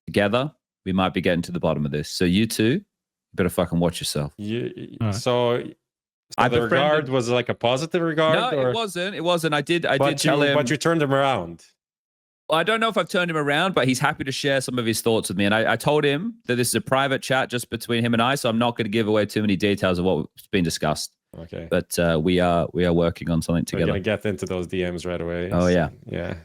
together, we might be getting to the bottom of this. So you two better fucking watch yourself. So the regard was like a positive regard? No, or? It wasn't. I did tell him. But you turned him around. I don't know if I've turned him around, but he's happy to share some of his thoughts with me. And I told him that this is a private chat just between him and I, so I'm not going to give away too many details of what's been discussed. Okay. But we are working on something together. We're going to get into those DMs right away. Oh, yeah. Yeah.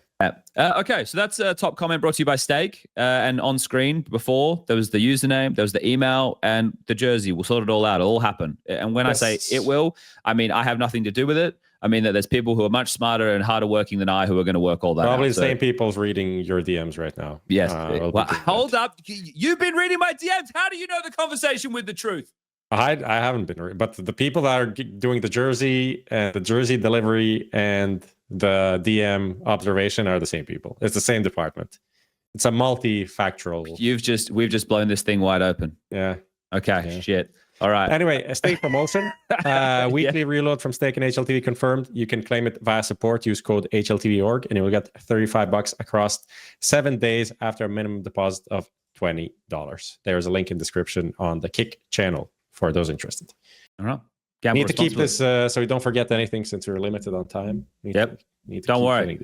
Okay, so that's a top comment brought to you by Steak. And on screen before, there was the username, there was the email, and the jersey. We'll sort it all out. It'll all happen. And when I say it will, I mean, I have nothing to do with it. I mean that there's people who are much smarter and harder working than I who are going to work all that Probably out. the same people's reading your DMs right now. Yes. Well, hold up. You've been reading my DMs. How do you know the conversation with the truth? I haven't been, but the people that are doing the jersey and the jersey delivery and the DM observation are the same people. It's the same department. It's a multifactorial. We've just blown this thing wide open. Yeah. Okay. Yeah. Shit. All right. Anyway, a Stake promotion. Weekly reload from Stake and HLTV confirmed. You can claim it via support. Use code HLTVorg and you will get $35 across 7 days after a minimum deposit of $20. There's a link in description on the Kick channel for those interested. All right. Need to keep this so we don't forget anything since we're limited on time. Don't worry.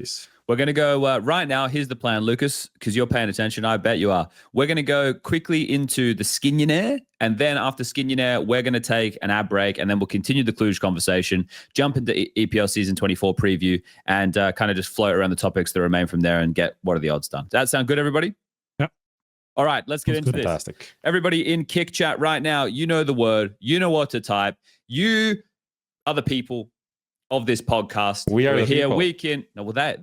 We're going to go right now. Here's the plan, Lucas, because you're paying attention. I bet you are. We're going to go quickly into the Skinionaire. And then after Skinionaire, we're going to take an ad break. And then we'll continue the Cluj conversation, jump into EPL Season 24 preview, and kind of just float around the topics that remain from there and get what are the odds done. Does that sound good, everybody? Yep. All right, let's get into this. Fantastic. Everybody in Kick Chat right now, you know the word. You know what to type. You are the people of this podcast. We're here week in. No, well,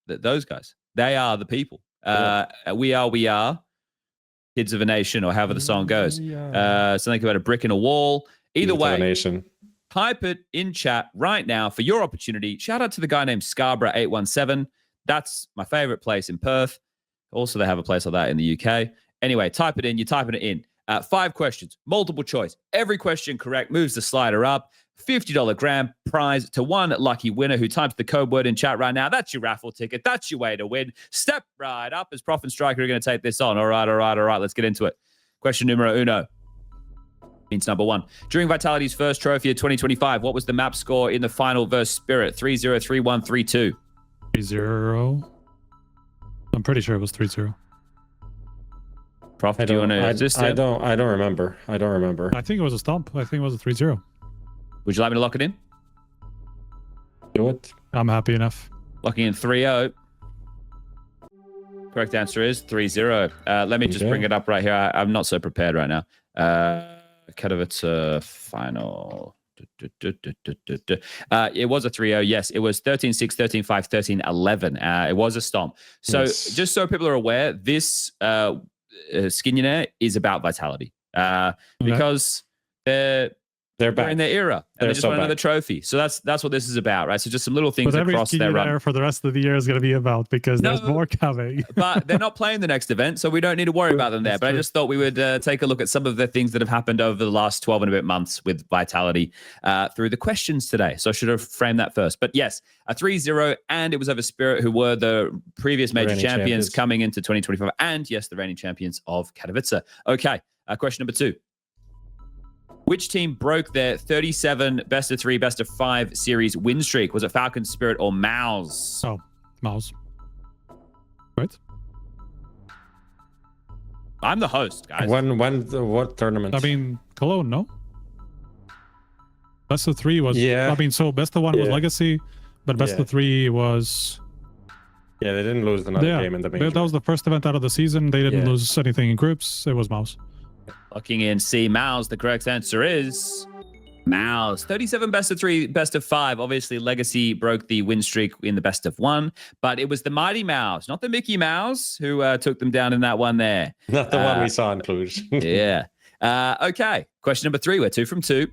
those guys. They are the people. We are kids of a nation, or however the song goes. Something about a brick in a wall. Either way, type it in chat right now for your opportunity. Shout out to the guy named Scarborough817. That's my favorite place in Perth. Also, they have a place like that in the UK. Anyway, type it in. You're typing it in. 5 questions, multiple choice. Every question correct moves the slider up. $50 grand prize to one lucky winner who types the code word in chat right now. That's your raffle ticket. That's your way to win. Step right up as Prof and Striker are going to take this on. All right. Let's get into it. Question numero uno. Means number 1. During Vitality's first trophy of 2025, what was the map score in the final versus Spirit? 3-0, 3-1, 3-2. 3-0. I'm pretty sure it was 3-0. Prof, do you want to assist him? I don't remember. I think it was a stomp. I think it was a 3-0. Would you like me to lock it in? Do it. I'm happy enough. Locking in 3-0. Correct answer is 3-0. Let me just bring it up right here. I'm not so prepared right now. Katowice final. It was a 3-0. Yes, it was 13-6, 13-5, 13-11. It was a stomp. So just so people are aware, this Skinionaire is about vitality because they're back in their era and they just want another trophy. So that's what this is about, right? So just some little things across their run. For the rest of the year is going to be about because there's more coming. But they're not playing the next event, so we don't need to worry about them there. But I just thought we would take a look at some of the things that have happened over the last 12 and a bit months with vitality through the questions today. So I should have framed that first. But yes, a 3-0, and it was over Spirit, who were the previous major champions coming into 2025. And yes, the reigning champions of Katowice. Okay, question number 2. Which team broke their 37 best-of-3, best-of-5 series win streak? Was it Falcons, Spirit, or MOUZ? Oh, MOUZ. Right? I'm the host, guys. What tournament? I mean, Cologne, no? Best-of-3 was... Yeah. I mean, so best-of-1 was Legacy, but best-of-3 was... Yeah, they didn't lose another game in the major. That was the first event out of the season. They didn't lose anything in groups. It was MOUZ. Looking in C, MOUZ. The correct answer is MOUZ. 37 best-of-3, best-of-5. Obviously, Legacy broke the win streak in the best-of-1, but it was the mighty MOUZ, not the Mickey Mouse, who took them down in that one there. Not the one we saw in Cluj. Yeah. Okay. Question number 3. We're 2 from 2.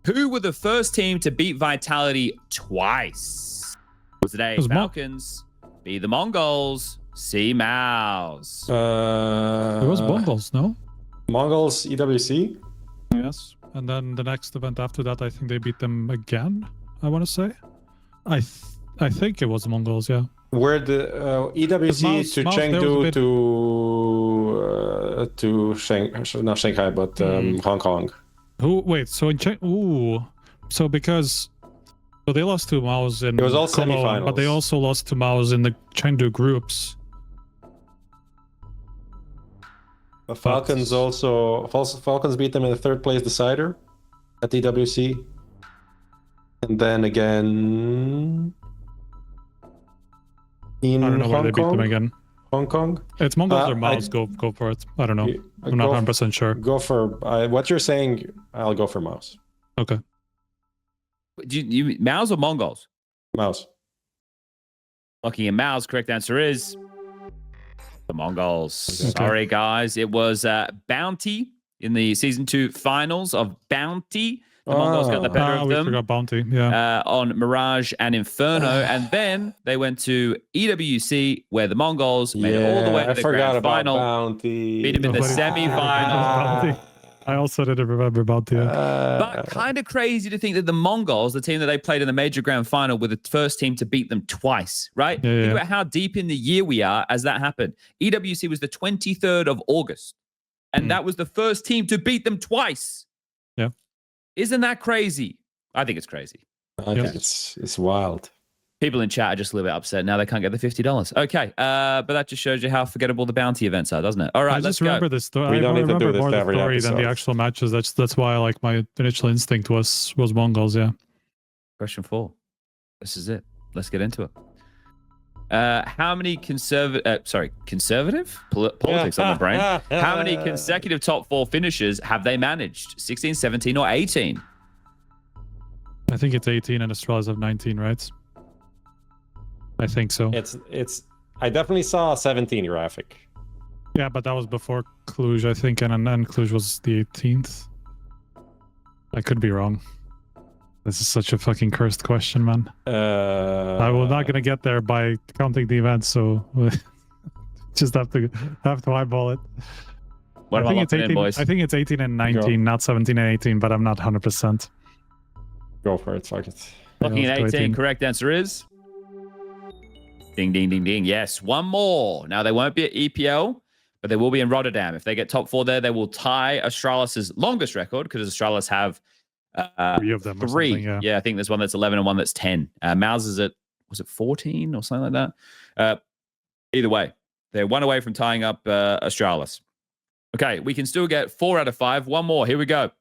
Who were the first team to beat Vitality twice? Was it A, Falcons, B, the Mongols, C, MOUZ? It was Mongols, no? Mongols, EWC? Yes. And then the next event after that, I think they beat them again, I want to say. I think it was Mongols, yeah. Where the EWC to Chengdu to not Shanghai, but Hong Kong. Wait, so in so because they lost to MOUZ in it was all Cologne, semifinals, but they also lost to MOUZ in the Chengdu groups. The Falcons Falcons beat them in the 3rd place decider at the EWC, and then again in I don't know Hong where they Kong. Beat them again. Hong Kong. It's Mongols or MOUZ. Go for it. I don't know. I'm not 100% sure. Go for what you're saying. I'll go for MOUZ. Okay. Do you MOUZ or Mongols? MOUZ. Looking at MOUZ, correct answer is the Mongols. Okay. Sorry, guys. It was Bounty in the Season 2 finals of Bounty. The Mongols got the better of them. We forgot Bounty, yeah. On Mirage and Inferno. And then they went to EWC, where the Mongols made it all the way to the grand final. Bounty. Beat them in the semi-final. I also didn't remember Bounty. But kind of crazy to think that the Mongols, the team that they played in the major grand final, were the first team to beat them twice, right? Yeah, think about how deep in the year we are as that happened. EWC was the 23rd of August, and that was the first team to beat them twice. Yeah. Isn't that crazy? I think it's crazy. I think it's wild. People in chat are just a little bit upset now they can't get the $50. Okay, but that just shows you how forgettable the bounty events are, doesn't it? All right, let's go. I just remember this story. I remember more the story than the actual matches. That's why like my initial instinct was Mongols. Yeah. Question 4. This is it. Let's get into it. How many conservative politics on the brain? How many consecutive top 4 finishes have they managed? 16, 17, or 18? I think it's 18 and Australia's have 19, right? I think so. It's. I definitely saw a 17 graphic. Yeah, but that was before Cluj, I think, and then Cluj was the 18th. I could be wrong. This is such a fucking cursed question, man. I'm not gonna get there by counting the events, so just have to eyeball it. What I think it's 18. Boys? I think it's 18 and 19, not 17 and 18, but I'm not 100%. Go for it. Fuck it. Looking at 18, correct answer is. Ding, ding, ding, ding. Yes, one more. Now, they won't be at EPL, but they will be in Rotterdam. If they get top 4 there, they will tie Astralis' longest record because Astralis have 3 of them. 3. Yeah, I think there's one that's 11 and one that's 10. MOUZ is at, was it 14 or something like that? Either way, they're 1 away from tying up Astralis. Okay, we can still get 4 out of 5. One more. Here we go.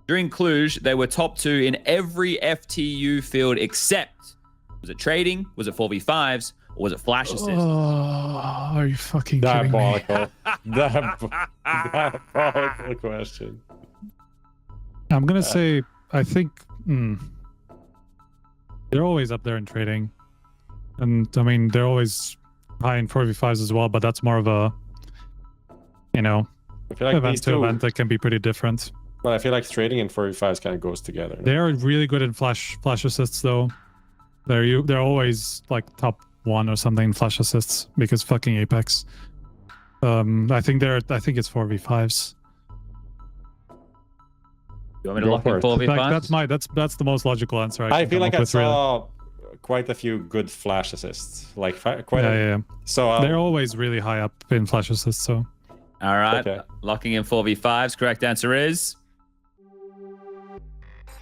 During Cluj, they were top 2 in every FTU field except... Was it trading? Was it 4v5s? Or was it flash assists? Oh, are you fucking kidding me? Diabolical question. I'm gonna say I think they're always up there in trading, and I mean they're always high in 4v5s as well. But that's more of a, you know, I feel like event these to two, event that can be pretty different. but I feel like trading and 4v5s kind of goes together. They are really good in flash assists though. They're always like top 1 or something in flash assists because fucking Apex. I think it's 4v5s. You want me to lock in for it. 4v5? Like, that's the most logical answer. I can feel come like up I with, really. saw quite a few good flash assists. Like quite Yeah. So They're always really high up in flash assists. So All right, Okay. locking in 4v5s. Correct answer is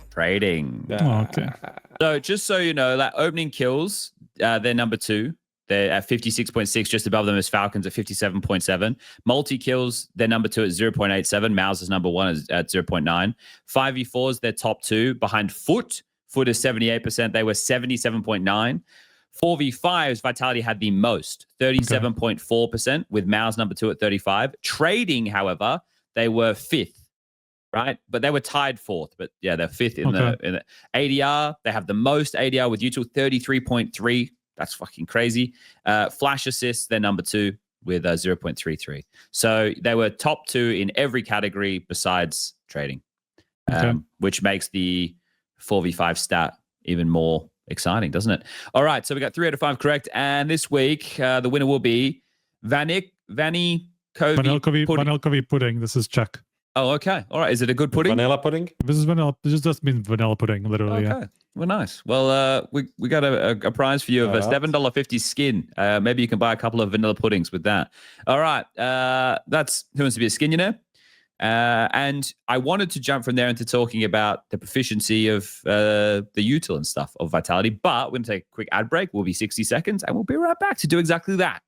trading. Oh, okay. So just so you know, that opening kills, they're number 2. They're at 56.6. Just above them is Falcons at 57.7. Multi kills, they're number 2 at 0.87. MOUZ is number 1 at 0.9. 5v4s, they're top 2 behind Foot. Foot is 78%. They were 77.9. 4v5s, Vitality had the most, 37.4%, with MOUZ number 2 at 35. Trading, however, they were 5th. Right, but they were tied 4th. But yeah, they're 5th in the ADR. They have the most ADR with YouTube, 33.3. That's fucking crazy. Flash assists, they're number 2 with 0.33. So they were top 2 in every category besides trading, which makes the 4v5 stat even more exciting, doesn't it? All right, so we got 3 out of 5 correct, and this week the winner will be Vanilkovi pudding. This is Czech. Oh, okay. All right. Is it a good pudding? Vanilla pudding? This is vanilla. This just means vanilla pudding, literally. Okay. Yeah. Well, nice. Well, we got a prize for you of a $7.50 skin. Maybe you can buy a couple of vanilla puddings with that. All right. That's Who Wants to Be a Skinionaire. And I wanted to jump from there into talking about the proficiency of the util and stuff of Vitality, but we're going to take a quick ad break. We'll be 60 seconds, and we'll be right back to do exactly that.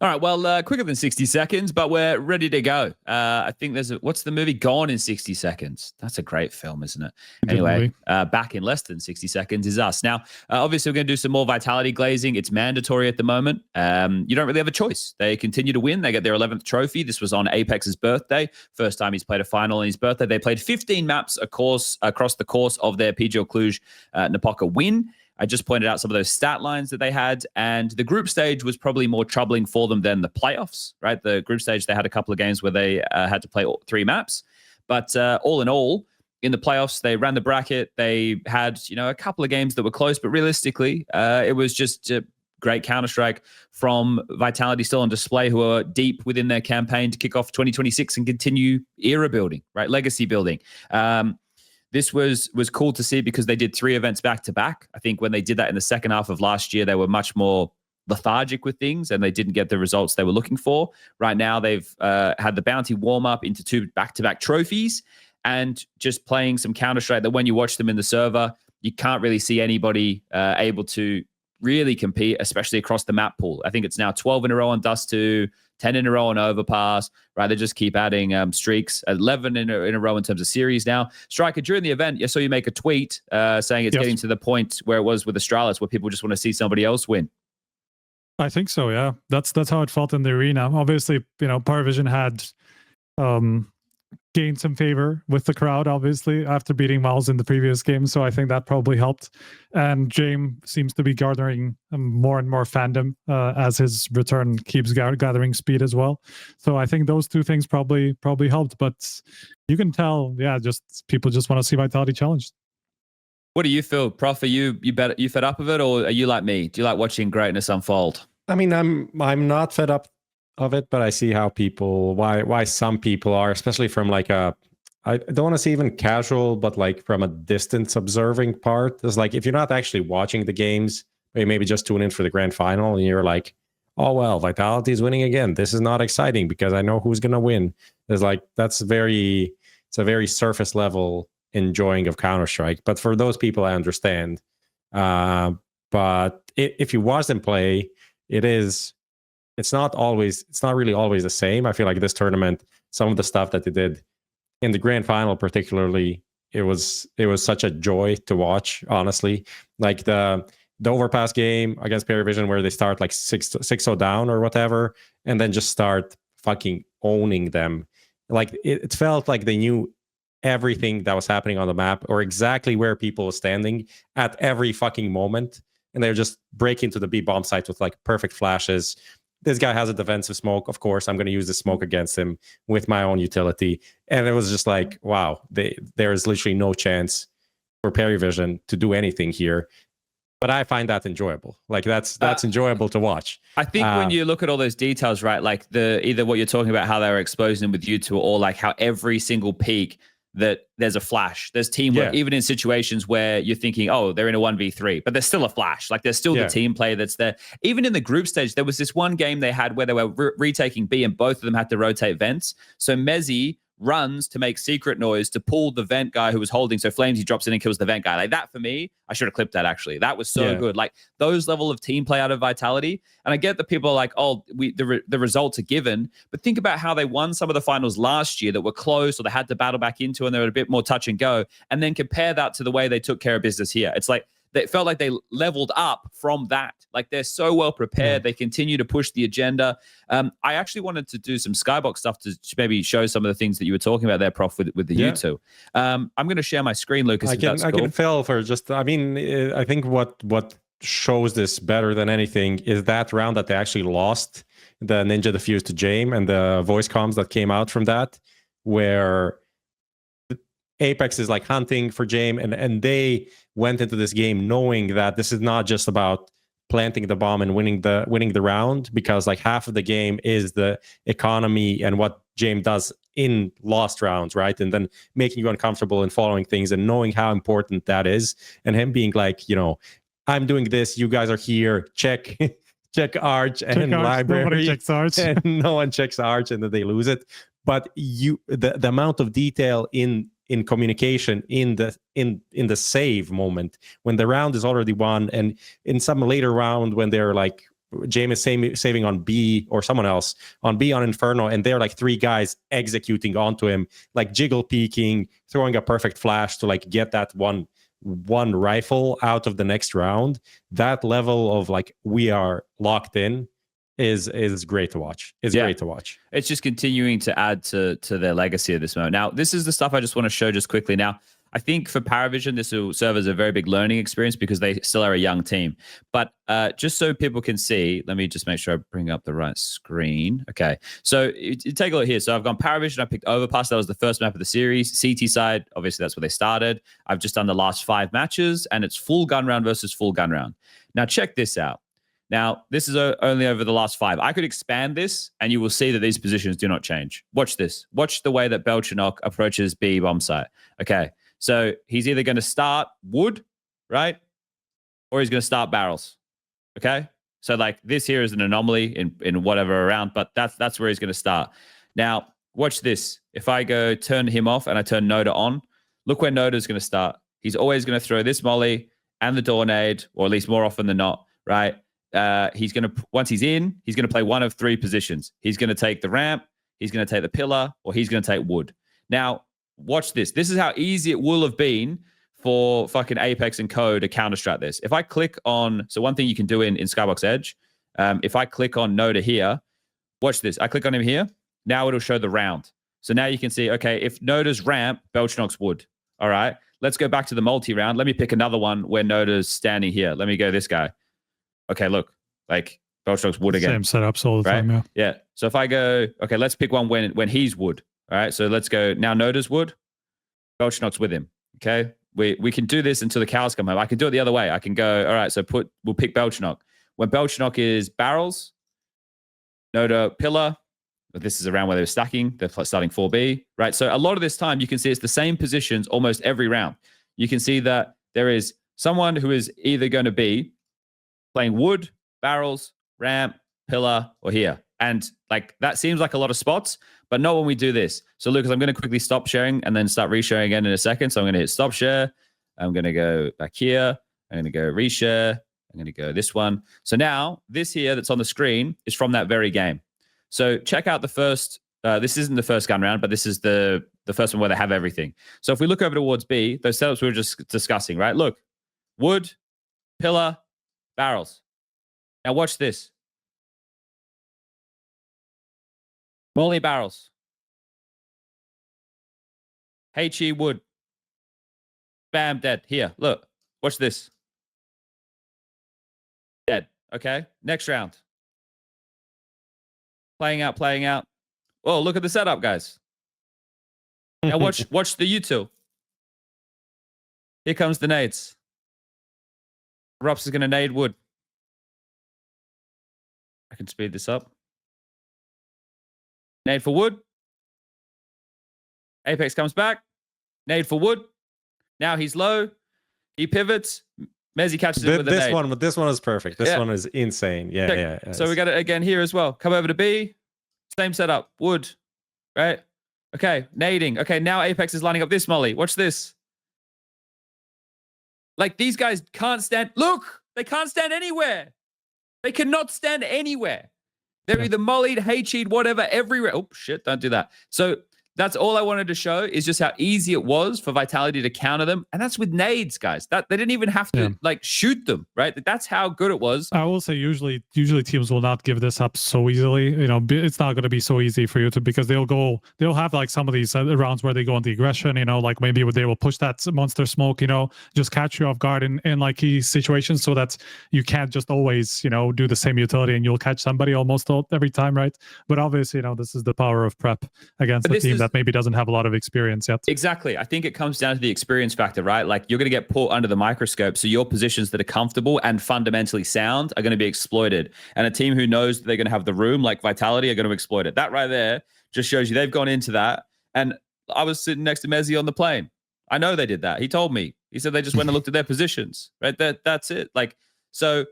All right, well, quicker than 60 seconds, but we're ready to go. I think what's the movie? Gone in 60 Seconds. That's a great film, isn't it? Anyway, back in less than 60 seconds is us. Now, obviously, we're going to do some more Vitality glazing. It's mandatory at the moment. You don't really have a choice. They continue to win. They get their 11th trophy. This was on Apex's birthday. First time he's played a final on his birthday. They played 15 maps across the course of their PGL Cluj Napoca win. I just pointed out some of those stat lines that they had, and the group stage was probably more troubling for them than the playoffs, right? The group stage, they had a couple of games where they had to play 3 maps, but all in all, in the playoffs, they ran the bracket. They had, a couple of games that were close, but realistically, it was just great Counter-Strike from Vitality still on display, who are deep within their campaign to kick off 2026 and continue era building, right? Legacy building. This was cool to see because they did 3 events back to back. I think when they did that in the second half of last year, they were much more lethargic with things and they didn't get the results they were looking for. Right now, they've had the bounty warm up into 2 back-to-back trophies and just playing some Counter-Strike that when you watch them in the server, you can't really see anybody able to really compete, especially across the map pool. I think it's now 12 in a row on Dust 2, 10 in a row on Overpass, right? They just keep adding streaks, 11 in a row in terms of series now. Striker, during the event, I saw you make a tweet saying it's getting to the point where it was with Astralis, where people just want to see somebody else win. I think so, yeah. That's how it felt in the arena. Obviously, PARIVISION had gained some favor with the crowd, obviously, after beating MOUZ in the previous game. So I think that probably helped. And Jame seems to be garnering more and more fandom as his return keeps gathering speed as well. So I think those 2 things probably helped. But you can tell, just people just want to see Vitality challenged. What do you feel, Prof? Are you fed up of it, or are you like me? Do you like watching greatness unfold? I mean, I'm not fed up of it, but I see how why some people are, especially from I don't want to say even casual, but from a distance observing part. It's if you're not actually watching the games, maybe just tune in for the grand final and you're like, oh well, Vitality is winning again. This is not exciting because I know who's gonna win. It's it's a very surface level enjoying of Counter-Strike. But for those people, I understand. But if you watch them play, it's not really always the same. I feel like this tournament, some of the stuff that they did in the grand final, particularly, it was such a joy to watch, honestly. Like the Overpass game against PARIVISION, where they start 6-0 down or whatever, and then just start fucking owning them. Like it felt like they knew everything that was happening on the map, or exactly where people were standing at every fucking moment, and they're just breaking to the B bomb site with like perfect flashes. This guy has a defensive smoke. Of course, I'm going to use the smoke against him with my own utility. And it was just like, wow, there is literally no chance for PARIVISION to do anything here. But I find that enjoyable. Like that's enjoyable to watch. I think when you look at all those details, right, like either what you're talking about, how they were exposing them with U2, or like how every single peak that there's a flash, there's teamwork, even in situations where you're thinking, oh, they're in a 1v3, but there's still a flash. Like there's still the team play that's there. Even in the group stage, there was this one game they had where they were retaking B, and both of them had to rotate vents. So Mezzi runs to make secret noise to pull the vent guy who was holding. So Flamesy drops in and kills the vent guy. Like that, for me, I should have clipped that actually. That was so good. Like those level of team play out of Vitality. And I get that people are like, oh, the results are given. But think about how they won some of the finals last year that were close, or they had to battle back into, and they were a bit more touch and go. And then compare that to the way they took care of business here. It's like, it felt like they leveled up from that. Like they're so well prepared. They continue to push the agenda. I actually wanted to do some Skybox stuff to maybe show some of the things that you were talking about there, Prof, with the U2. I'm going to share my screen, Lucas. I can fill for just, I mean, I think what shows this better than anything is that round that they actually lost the Ninja Diffuse to Jame, and the voice comms that came out from that, where Apex is like hunting for Jame, and they went into this game knowing that this is not just about planting the bomb and winning the round, because like half of the game is the economy and what Jame does in lost rounds, right? And then making you uncomfortable and following things, and knowing how important that is, and him being like, you know, I'm doing this, you guys are here, check Arch and library. Nobody checks Arch. And no one checks Arch, and then they lose it. But the amount of detail in communication in the save moment, when the round is already won, and in some later round when they're like, Jame is saving on B, or someone else on B on Inferno, and they're like 3 guys executing onto him, like jiggle peeking, throwing a perfect flash to like get that one rifle out of the next round. That level of like, we are locked in is great to watch. It's great to watch. It's just continuing to add to their legacy at this moment. Now, this is the stuff I just want to show just quickly. Now, I think for PARIVISION, this will serve as a very big learning experience because they still are a young team. But just so people can see, let me just make sure I bring up the right screen. Okay, so you take a look here. So I've gone PARIVISION. I picked Overpass. That was the first map of the series. CT side, obviously that's where they started. I've just done the last 5 matches, and it's full gun round versus full gun round. Now, check this out. Now, this is only over the last 5. I could expand this, and you will see that these positions do not change. Watch this. Watch the way that BELCHONOKK approaches B bomb site. Okay, so he's either going to start wood, right? Or he's going to start barrels. Okay? So, like, this here is an anomaly in whatever round, but that's where he's going to start. Now, watch this. If I go turn him off and I turn Noda on, look where Noda's going to start. He's always going to throw this molly and the door nade, or at least more often than not, right? He's going to, once he's in, he's going to play one of 3 positions. He's going to take the ramp, he's going to take the pillar, or he's going to take wood. Now, watch this. This is how easy it will have been for fucking Apex and Co to counter-strat this. If I click on, so one thing you can do in Skybox Edge, if I click on Noda here, watch this. I click on him here. Now it'll show the round. So now you can see, okay, if Noda's ramp, BELCHONOKK's wood. All right. Let's go back to the multi-round. Let me pick another one where Noda's standing here. Let me go this guy. Okay, look, like BELCHONOKK's wood again. Same setups all the time, yeah. So if I go, okay, let's pick one when he's wood. All right, so let's go now. Noda's wood, BELCHONOKK's with him. Okay, we can do this until the cows come home. I can do it the other way. I can go, all right, so we'll pick BELCHONOKK. When BELCHONOKK is barrels, Noda pillar. But this is around where they're stacking. They're starting 4B, right? So a lot of this time, you can see it's the same positions almost every round. You can see that there is someone who is either going to be playing wood, barrels, ramp, pillar, or here. And like that seems like a lot of spots, but not when we do this. So Lucas, I'm going to quickly stop sharing and then start resharing again in a second. So I'm going to hit stop share. I'm going to go back here. I'm going to go reshare. I'm going to go this one. So now this here that's on the screen is from that very game. So check out the first, this isn't the first gun round, but this is the first one where they have everything. So if we look over towards B, those setups we were just discussing, right? Look, wood, pillar, barrels. Now watch this. Molly barrels. HE wood. Bam, dead. Here, look. Watch this. Dead. Okay. Next round. Playing out, playing out. Oh, look at the setup, guys. Now watch the util. Here comes the nades. Rups is going to nade wood. I can speed this up. Nade for wood. Apex comes back. Nade for wood. Now he's low. He pivots. Mezzi catches it with a nade. This one is perfect. This one is insane. Yeah. So we got it again here as well. Come over to B. Same setup. Wood. Right? Okay. Nading. Okay, now Apex is lining up this molly. Watch this. Like, these guys can't stand. Look! They can't stand anywhere. They cannot stand anywhere. They're either mollied, HE'd, whatever, everywhere. Oh, shit. Don't do that. So that's all I wanted to show, is just how easy it was for Vitality to counter them. And that's with nades, guys. That they didn't even have to like shoot them, right? That's how good it was. I will say usually teams will not give this up so easily. You know, it's not going to be so easy for you to, because they'll have like some of these rounds where they go on the aggression, you know, like maybe they will push that monster smoke, you know, just catch you off guard in like key situations, so that you can't just always, you know, do the same utility and you'll catch somebody almost every time, right? But obviously, you know, this is the power of prep against a team that maybe doesn't have a lot of experience yet. Exactly. I think it comes down to the experience factor, right? Like, you're going to get put under the microscope, so your positions that are comfortable and fundamentally sound are going to be exploited. And a team who knows that they're going to have the room, like Vitality, are going to exploit it. That right there just shows you they've gone into that. And I was sitting next to Mezzi on the plane. I know they did that. He told me. He said they just went and looked at their positions, right? That's it. Like, so...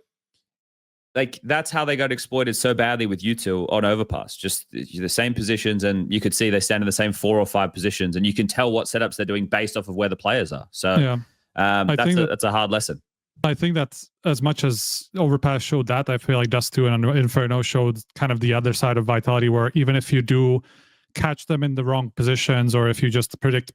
like, that's how they got exploited so badly with util on overpass. Just the same positions, and you could see they stand in the same 4 or 5 positions, and you can tell what setups they're doing based off of where the players are. So that's a hard lesson. I think that as much as overpass showed that, I feel like Dust 2 and Inferno showed kind of the other side of Vitality, where even if you do catch them in the wrong positions, or if you just predict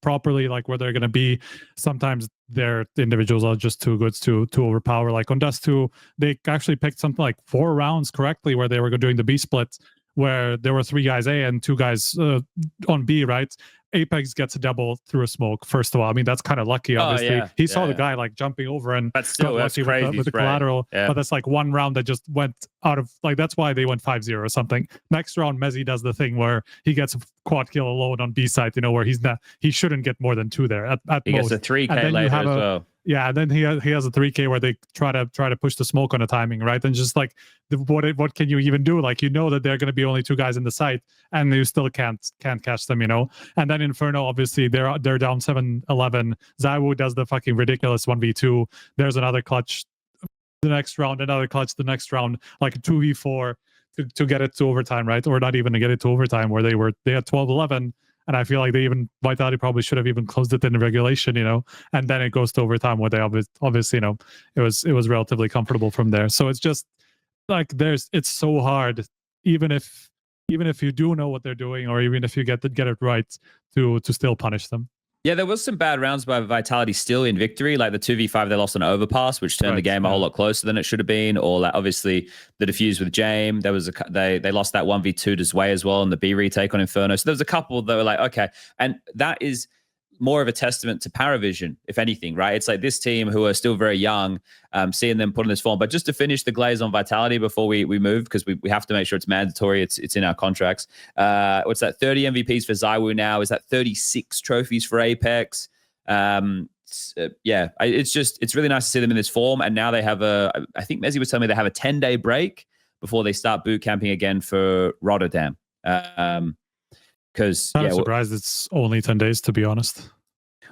properly like where they're going to be, sometimes their individuals are just too good to overpower. Like on Dust 2, they actually picked something like 4 rounds correctly where they were doing the B split, where there were 3 guys A and 2 guys on B, right? Apex gets a double through a smoke, first of all. I mean, that's kind of lucky, obviously. He saw the guy like jumping over and that's still got lucky with the collateral. Yeah. But that's like one round that just went out of, like, that's why they went 5-0 or something. Next round, Mezzi does the thing where he gets a quad kill alone on B side, you know, where he shouldn't get more than 2 there at most. He gets a 3K later as well. Yeah, and then he has a 3K where they try to push the smoke on the timing, right? And just like, what can you even do? Like, you know that there are going to be only 2 guys in the site, and you still can't catch them, you know. And then Inferno, obviously, they're down 7-11. ZywOo does the fucking ridiculous 1v2. There's another clutch the next round, another clutch the next round, like a 2v4 to get it to overtime, right? Or not even to get it to overtime, where they had 12-11. And I feel like Vitality probably should have even closed it in the regulation, you know, and then it goes to overtime where they obviously, you know, it was relatively comfortable from there. So it's just like it's so hard, even if you do know what they're doing, or even if you get it right, to still punish them. Yeah, there was some bad rounds by Vitality still in victory, like the 2v5 they lost on overpass, which turned the game a whole lot closer than it should have been, or like obviously the defuse with Jame. There was they lost that 1v2 to Zwei as well, and the B retake on Inferno. So there was a couple that were like, okay, and that is more of a testament to PARIVISION, if anything, right? It's like this team who are still very young, seeing them put in this form. But just to finish the glaze on Vitality before we move, because we have to make sure it's mandatory, it's in our contracts. What's that? 30 MVPs for ZywOo now. Is that 36 trophies for Apex? It's really nice to see them in this form. And now they have I think Mezzi was telling me they have a 10-day break before they start boot camping again for Rotterdam. Because I'm surprised it's only 10 days, to be honest.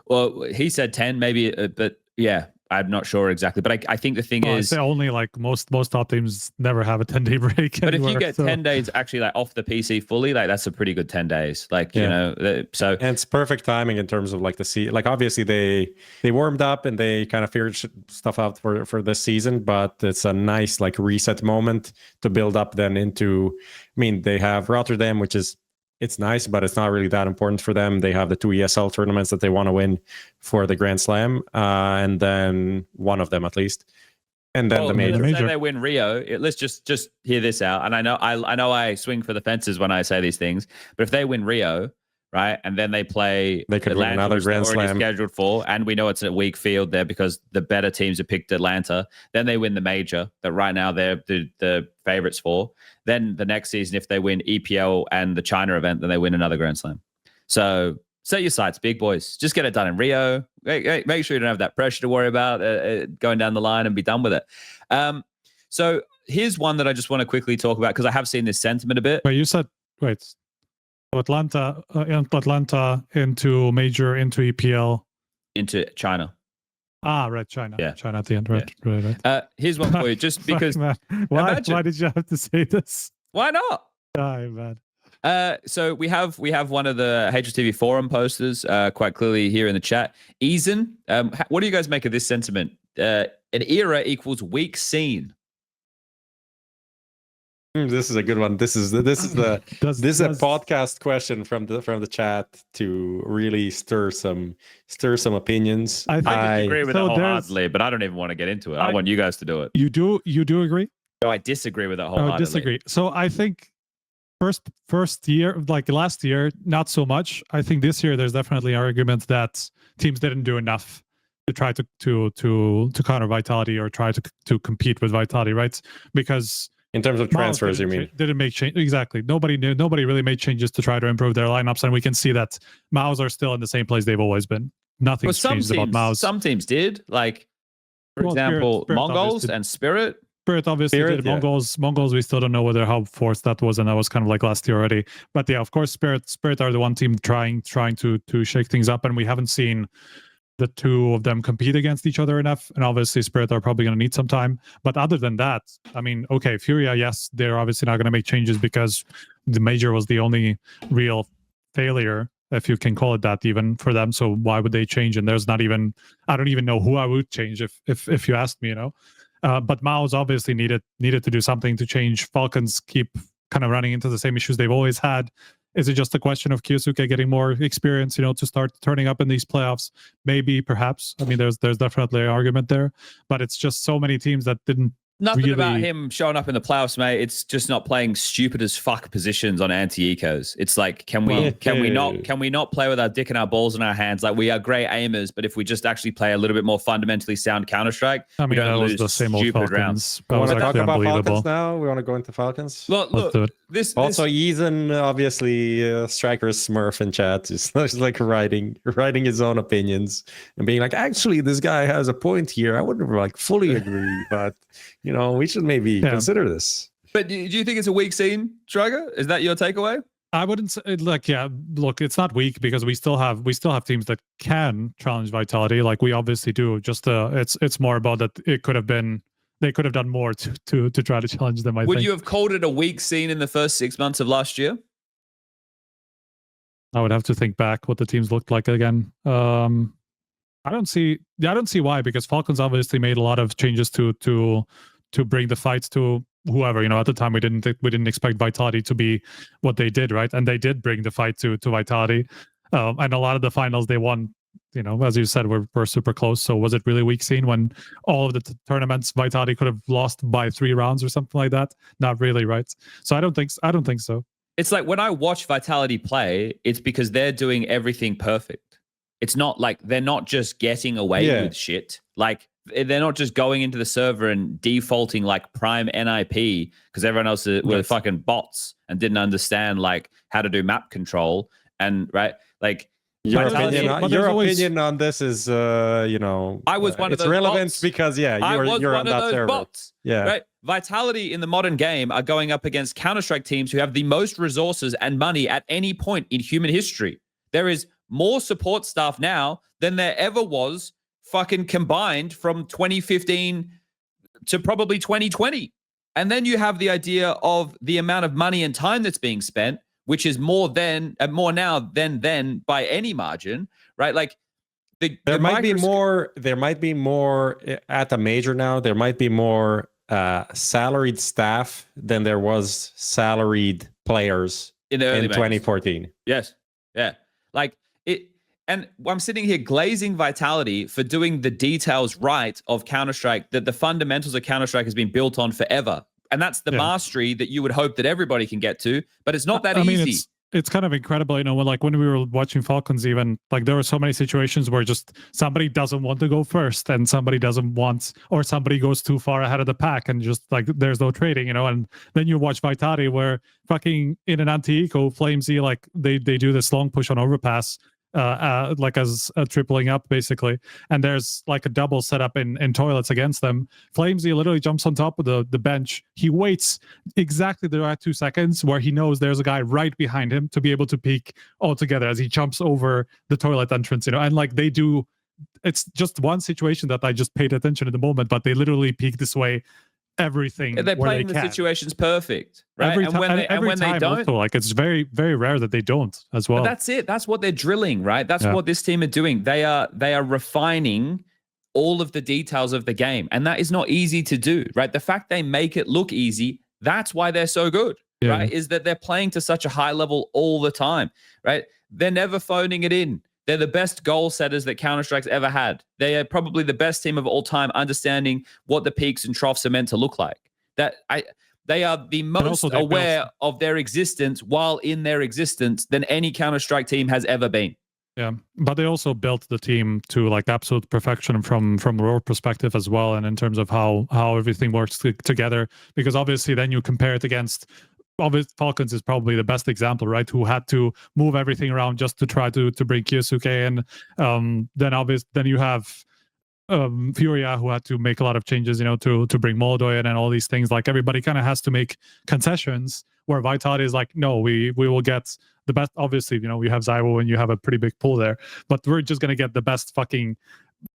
Well, he said 10 maybe, but yeah, I'm not sure exactly. But I think the thing is, only like most top teams never have a 10-day break. But if you get 10 days actually like off the PC fully, like that's a pretty good 10 days. Like, you know, so. And it's perfect timing in terms of like like obviously they warmed up and they kind of figured stuff out for this season, but it's a nice like reset moment to build up then into, I mean, they have Rotterdam, which is, it's nice, but it's not really that important for them. They have the 2 ESL tournaments that they want to win for the Grand Slam, and then one of them at least. And then the major. Let's say they win Rio. Let's just hear this out. And I know I swing for the fences when I say these things, but if they win Rio, right, and then they play they could win another Grand Slam scheduled for, and we know it's a weak field there because the better teams have picked Atlanta. Then they win the major that right now they're the favorites for. Then the next season, if they win EPL and the China event, then they win another Grand Slam. So set your sights, big boys. Just get it done in Rio. Make sure you don't have that pressure to worry about going down the line and be done with it. So here's one that I just want to quickly talk about because I have seen this sentiment a bit. But you said, Atlanta into major, into EPL. Into China. Right, China. Yeah. China at the end, right? Yeah. Right. Here's one for you, just because... Why did you have to say this? Why not? Man. So we have one of the HLTV forum posters quite clearly here in the chat. Eason, what do you guys make of this sentiment? An era equals weak scene. This is a good one. This is a podcast question from the chat to really stir some opinions. I disagree with it wholeheartedly, but I don't even want to get into it. I want you guys to do it. You do agree? No, I disagree with it wholeheartedly. Disagree. So I think first year, like last year, not so much. I think this year there's definitely arguments that teams didn't do enough to try to counter Vitality or try to compete with Vitality, right? Because in terms of transfers, you mean? Didn't make change. Exactly. Nobody really made changes to try to improve their lineups, and we can see that MOUZ are still in the same place they've always been. Nothing's changed about MOUZ. Some teams did, like for example, Spirit Mongols and Spirit. Spirit obviously did. Yeah. Mongols, we still don't know how forced that was, and that was kind of like last year already. But yeah, of course, Spirit are the one team trying to shake things up, and we haven't seen the two of them compete against each other enough. And obviously, Spirit are probably going to need some time. But other than that, I mean, okay, Furia, yes, they're obviously not going to make changes because the major was the only real failure, if you can call it that, even for them. So why would they change? And there's not even, I don't even know who I would change if you asked me, you know. But MOUZ obviously needed to do something to change. Falcons keep kind of running into the same issues they've always had. Is it just a question of Kyosuke getting more experience, you know, to start turning up in these playoffs? Maybe, perhaps. I mean, there's definitely an argument there, but it's just so many teams that didn't. Nothing really... about him showing up in the playoffs, mate. It's just not playing stupid as fuck positions on anti-ecos. It's like, can we not play with our dick and our balls in our hands? Like, we are great aimers, but if we just actually play a little bit more fundamentally sound Counter-Strike, I mean, we don't lose the same old stupid Falcons. rounds. We want to talk about Falcons now? We want to go into Falcons? Look, this Eason, obviously, Striker Smurf in chat is like writing his own opinions and being like, actually, this guy has a point here. I wouldn't like fully agree, but you know, we should maybe consider this. But do you think it's a weak scene, Striker? Is that your takeaway? I wouldn't say, like, yeah, look, it's not weak because we still have teams that can challenge Vitality, like we obviously do. Just it's more about that they could have done more to try to challenge them. Would you have called it a weak scene in the first 6 months of last year? I would have to think back what the teams looked like again. I don't see why, because Falcons obviously made a lot of changes to bring the fights to whoever, you know. At the time we didn't expect Vitality to be what they did, right? And they did bring the fight to Vitality, and a lot of the finals they won, you know, as you said, were super close. So was it really weak scene when all of the tournaments Vitality could have lost by 3 rounds or something like that? Not really, right? So I don't think so. It's like when I watch Vitality play, it's because they're doing everything perfect. It's not like they're not just getting away with shit. Like, they're not just going into the server and defaulting like prime NIP because everyone else were fucking bots and didn't understand like how to do map control. And right, like your opinion on this is you know, I was one of those relevant bots. Because you're on that server. Bots, right. Vitality in the modern game are going up against Counter-Strike teams who have the most resources and money at any point in human history. There is more support staff now than there ever was fucking combined from 2015 to probably 2020. And then you have the idea of the amount of money and time that's being spent, which is more now than then by any margin, right? Like there might be more at the major now. There might be more salaried staff than there was salaried players in 2014. Yes. Yeah. Like And I'm sitting here glazing Vitality for doing the details right of Counter-Strike, that the fundamentals of Counter-Strike has been built on forever. And that's the mastery that you would hope that everybody can get to, but it's not that easy. I mean, it's kind of incredible, you know, when we were watching Falcons, even like there were so many situations where just somebody doesn't want to go first and somebody doesn't want, or somebody goes too far ahead of the pack and just like there's no trading, you know. And then you watch Vitality where fucking in an anti-eco Flamesy, like they do this long push on overpass, like as a tripling up basically, and there's like a double setup in toilets against them. Flamesy literally jumps on top of the bench. He waits exactly the right 2 seconds where he knows there's a guy right behind him to be able to peek all together as he jumps over the toilet entrance, you know. And like they do, it's just one situation that I just paid attention at the moment, but they literally peek this way everything. They're playing the situations perfect, right? And when they don't, also, like it's very, very rare that they don't as well. But that's it. That's what they're drilling, right? That's what this team are doing. They are refining all of the details of the game, and that is not easy to do, right? The fact they make it look easy, that's why they're so good, right? Is that they're playing to such a high level all the time, right? They're never phoning it in. They're the best goal setters that Counter-Strike's ever had. They are probably the best team of all time, understanding what the peaks and troughs are meant to look like. They are the most aware of their existence while in their existence than any Counter-Strike team has ever been. Yeah, but they also built the team to like absolute perfection from a role perspective as well, and in terms of how everything works together. Because obviously, then you compare it against. Obviously, Falcons is probably the best example, right? Who had to move everything around just to try to bring Kyosuke in. Then you have Furia, who had to make a lot of changes, you know, to bring Moldoy in and all these things. Like everybody kind of has to make concessions. Where Vitality is like, no, we will get the best. Obviously, you know, we have Zyro and you have a pretty big pool there, but we're just gonna get the best fucking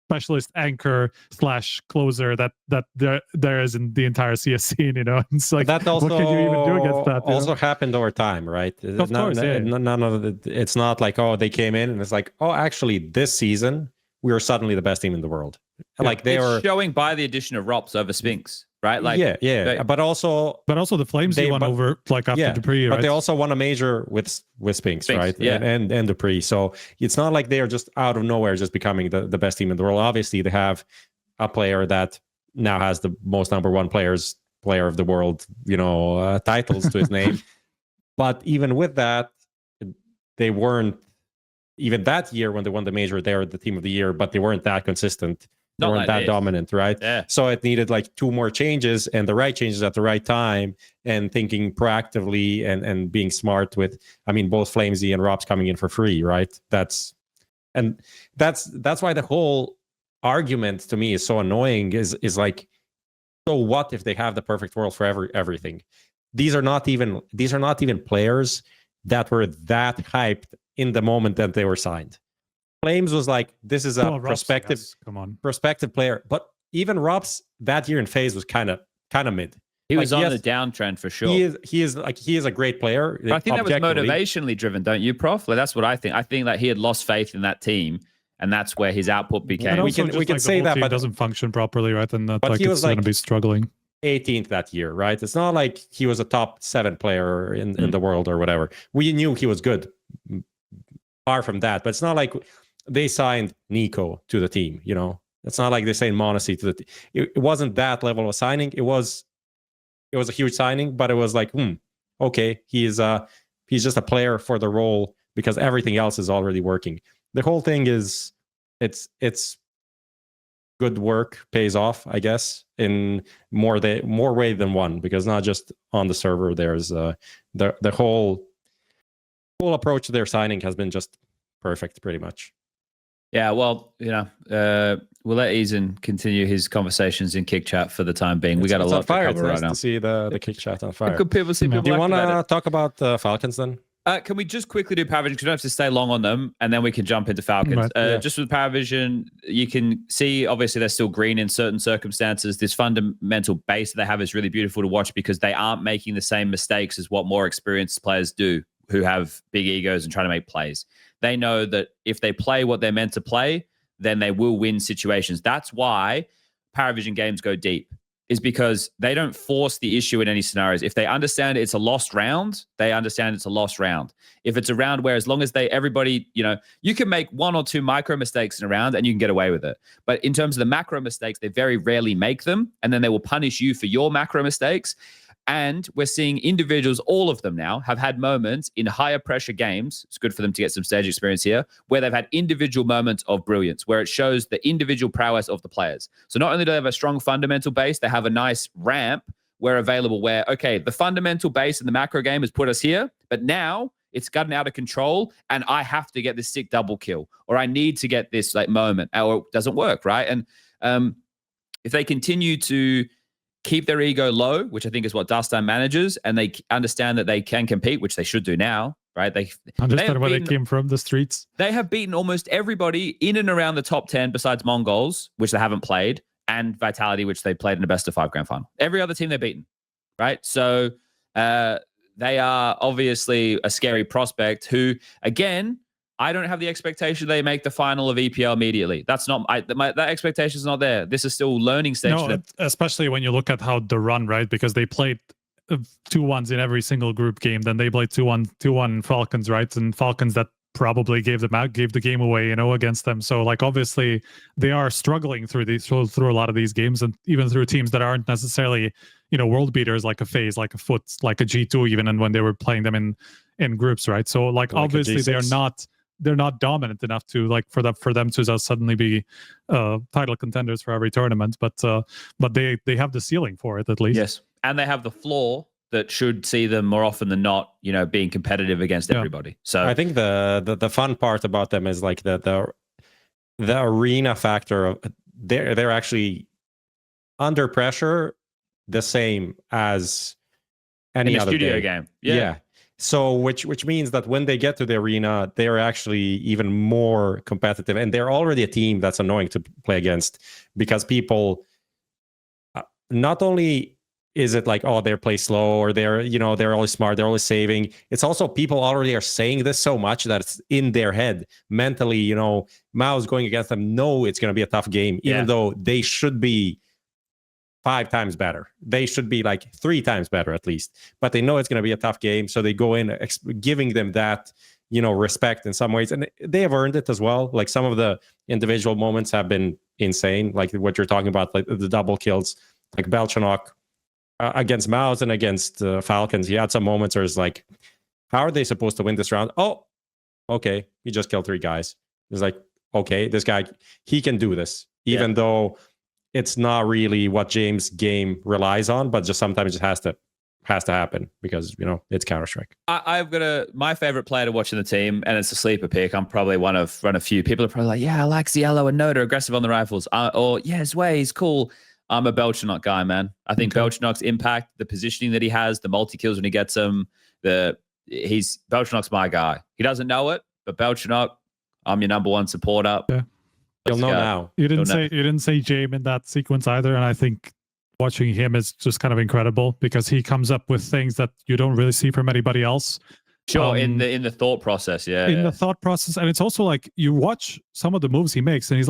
specialist anchor / closer that there is in the entire CS scene, you know. It's like, that also, what can you even do against that? Also happened over time, right? Of course, none of it. It's not like, oh, they came in and it's like, oh, actually, this season we are suddenly the best team in the world. Like they were showing by the addition of Rops over Spinks, right? Like but also the Flames won over like after Dupree, right? But they also won a major with Spinks, right? Yeah. And Dupree. So it's not like they are just out of nowhere just becoming the best team in the world. Obviously, they have a player that now has the most #1 player of the world, you know, titles to his name. But even with that, they weren't, even that year when they won the major, they were the team of the year, but they weren't that consistent. They weren't that dominant, right? Yeah. So it needed like 2 more changes, and the right changes at the right time, and thinking proactively and being smart with, I mean, both Flamesy and Robs coming in for free, right? That's why the whole argument to me is so annoying, is like, so what if they have the perfect world for everything? These are not even players that were that hyped in the moment that they were signed. Flames was like, this is a prospective player. But even Robs that year in FaZe was kind of mid. He was on the downtrend for sure. He is a great player. But I think that was motivationally driven, don't you, Prof? Like, that's what I think. I think that he had lost faith in that team, and that's where his output became. We can say that, but it doesn't function properly, right? And that, like, he was going to be struggling. 18th that year, right? It's not like he was a top 7 player in the world or whatever. We knew he was good. Far from that, but it's not like they signed Nico to the team, you know. It's not like they signed Monacy to the team. It wasn't that level of signing. It was a huge signing, but it was like, okay, he's just a player for the role because everything else is already working. The whole thing is, it's good work pays off, I guess, in more way than one, because not just on the server. There's the whole approach to their signing has been just perfect, pretty much. Yeah, well, you know, we'll let Eason continue his conversations in Kick Chat for the time being. We got a lot to cover right now. To see the Kick Chat on fire. Good people see people. Do you want to talk about Falcons then? Can we just quickly do PARIVISION? Because we don't have to stay long on them, and then we can jump into Falcons. Right, Just with PARIVISION, you can see, obviously, they're still green in certain circumstances. This fundamental base they have is really beautiful to watch because they aren't making the same mistakes as what more experienced players do, who have big egos and trying to make plays. They know that if they play what they're meant to play, then they will win situations. That's why PARIVISION games go deep. is because they don't force the issue in any scenarios. If they understand it's a lost round, they understand it's a lost round. If it's a round where as long as everybody, you can make 1 or 2 micro mistakes in a round and you can get away with it. But in terms of the macro mistakes, they very rarely make them, and then they will punish you for your macro mistakes. And we're seeing individuals, all of them now, have had moments in higher pressure games. It's good for them to get some stage experience here, where they've had individual moments of brilliance, where it shows the individual prowess of the players. So not only do they have a strong fundamental base, they have a nice ramp where available where, okay, the fundamental base in the macro game has put us here, but now it's gotten out of control and I have to get this sick double kill, or I need to get this moment, or it doesn't work, right? And if they continue to keep their ego low, which I think is what Dastan manages, and they understand that they can compete, which they should do now, right? They understand where they came from, the streets. They have beaten almost everybody in and around the top 10 besides Mongols, which they haven't played, and Vitality, which they played in a best of 5 grand final. Every other team they've beaten, right? So they are obviously a scary prospect who, again, I don't have the expectation they make the final of EPL immediately. That's not that expectation is not there. This is still learning stage. No, especially when you look at how the run, right? Because they played 2-1s in every single group game. Then they played 2-1 Falcons, right? And Falcons that probably gave the game away, against them. So obviously they are struggling through a lot of these games, and even through teams that aren't necessarily world beaters, like a FaZe, like a Foot, like a G2, even, and when they were playing them in groups, right? So obviously they're not dominant enough to for them to just suddenly be title contenders for every tournament, but they have the ceiling for it, at least. Yes, and they have the floor that should see them more often than not, being competitive against everybody. So I think the fun part about them is the arena factor of they're actually under pressure the same as any other studio day. game. Yeah. So which means that when they get to the arena, they're actually even more competitive, and they're already a team that's annoying to play against, because people not only is it they play slow, or they're always smart, they're always saving. It's also people already are saying this so much that it's in their head mentally. MOUZ going against them, no, it's going to be a tough game, even though they should be 5 times better. They should be 3 times better at least, but they know it's going to be a tough game, so they go in giving them that respect in some ways, and they have earned it as well. Some of the individual moments have been insane, like what you're talking about, the double kills, like BELCHONOKK against MOUZ and against Falcons. He had some moments where it's how are they supposed to win this round? Oh, okay, he just killed 3 guys. It's okay, this guy, he can do this, even though it's not really what Jame's game relies on, but just sometimes it has to happen because it's Counter-Strike. I've got my favorite player to watch in the team, and it's a sleeper pick. I'm probably one of a few. People are probably I like Cielo and Noda, aggressive on the rifles, or Zway, he's cool. I'm a BELCHONOKK guy, man. I think BELCHONOKK's impact, the positioning that he has, the multi kills when he gets them, BELCHONOKK's my guy. He doesn't know it, but BELCHONOKK, I'm your number 1 supporter. Yeah. You'll know now. You didn't say Jame in that sequence either, and I think watching him is just kind of incredible because he comes up with things that you don't really see from anybody else. Sure, in the thought process, the thought process, and it's also you watch some of the moves he makes, and he's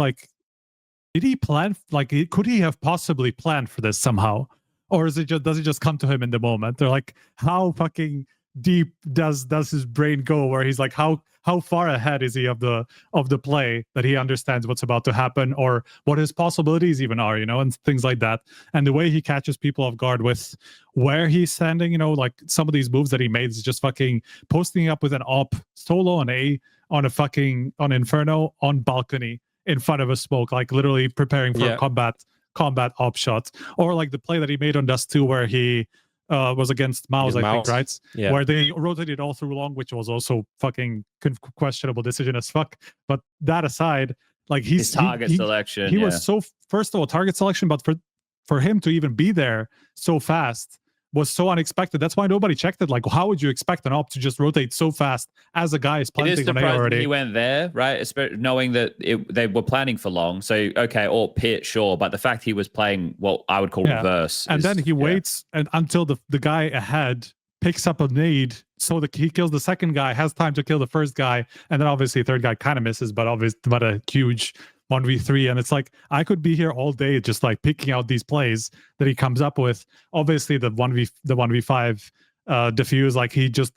did he plan? Could he have possibly planned for this somehow, or does it just come to him in the moment? They're how fucking deep does his brain go, where he's how far ahead is he of the play that he understands what's about to happen, or what his possibilities even are, and things like that. And the way he catches people off guard with where he's standing, some of these moves that he made is just fucking posting up with an op solo on on Inferno on balcony in front of a smoke, literally preparing for a combat op shot, or the play that he made on Dust 2 where he was against MOUZ, I think, right? Yeah. Where they rotated all through long, which was also fucking questionable decision as fuck. But that aside, his target selection. He was so, first of all, target selection, but for him to even be there so fast was so unexpected. That's why nobody checked it. How would you expect an op to just rotate so fast as a guy is planting? It is surprising he went there, right? Knowing that they were planning for long. So, okay, or pit, sure. But the fact he was playing what I would call reverse. And then he waits until the guy ahead picks up a nade so that he kills the second guy, has time to kill the first guy. And then obviously the third guy kind of misses, but a huge 1v3, and it's like I could be here all day just like picking out these plays that he comes up with. Obviously the 1v5 diffuse, like he just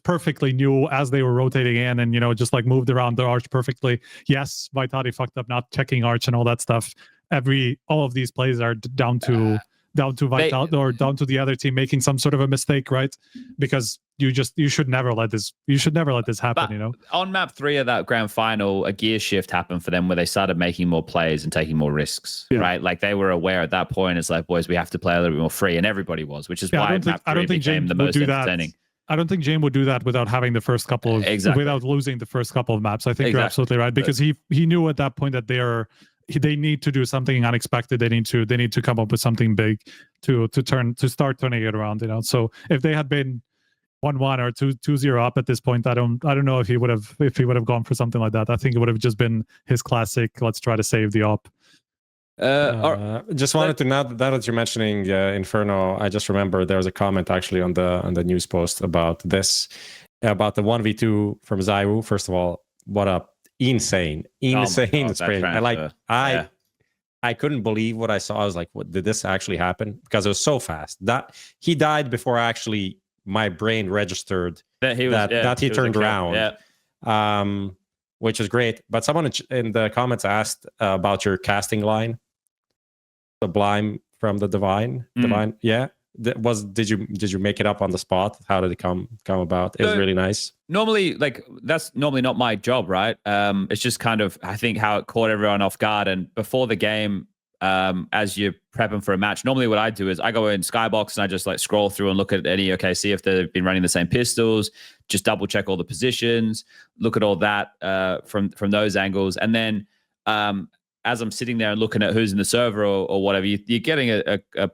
perfectly knew as they were rotating in, and just like moved around the arch perfectly. Yes, Vitality fucked up not checking arch and all that stuff. All of these plays are down to Vitality or down to the other team making some sort of a mistake, right? Because you should never let this happen. On map 3 of that grand final, a gear shift happened for them where they started making more plays and taking more risks, right? Like they were aware at that point. It's like, boys, we have to play a little bit more free, and everybody was, which is why map 3 became the most entertaining. I don't think Jame would do that without having the first couple of without losing the first couple of maps. I think you're absolutely right, because he knew at that point that they need to do something unexpected. They need to come up with something big to start turning it around. So if they had been 1-1 or 2-0 up at this point, I don't know if he would have gone for something like that. I think it would have just been his classic, let's try to save the op. Just wanted to, now that you're mentioning Inferno, I just remember there was a comment actually on the news post about this, about the 1v2 from Zaiwu. First of all, what a insane sprint. I couldn't believe what I saw. I was like, what, did this actually happen? Because it was so fast that he died before actually my brain registered that he turned around. Which is great. But someone in the comments asked about your casting line, Sublime from the Divine. Did you make it up on the spot? How did it come about? It was really nice. Normally, like, that's normally not my job, right? It's just kind of, I think, how it caught everyone off guard. And before the game, as you're prepping for a match, normally what I do is I go in Skybox and I just like scroll through and look at any see if they've been running the same pistols, just double check all the positions, look at all that from those angles. And then as I'm sitting there and looking at who's in the server or whatever, you're getting a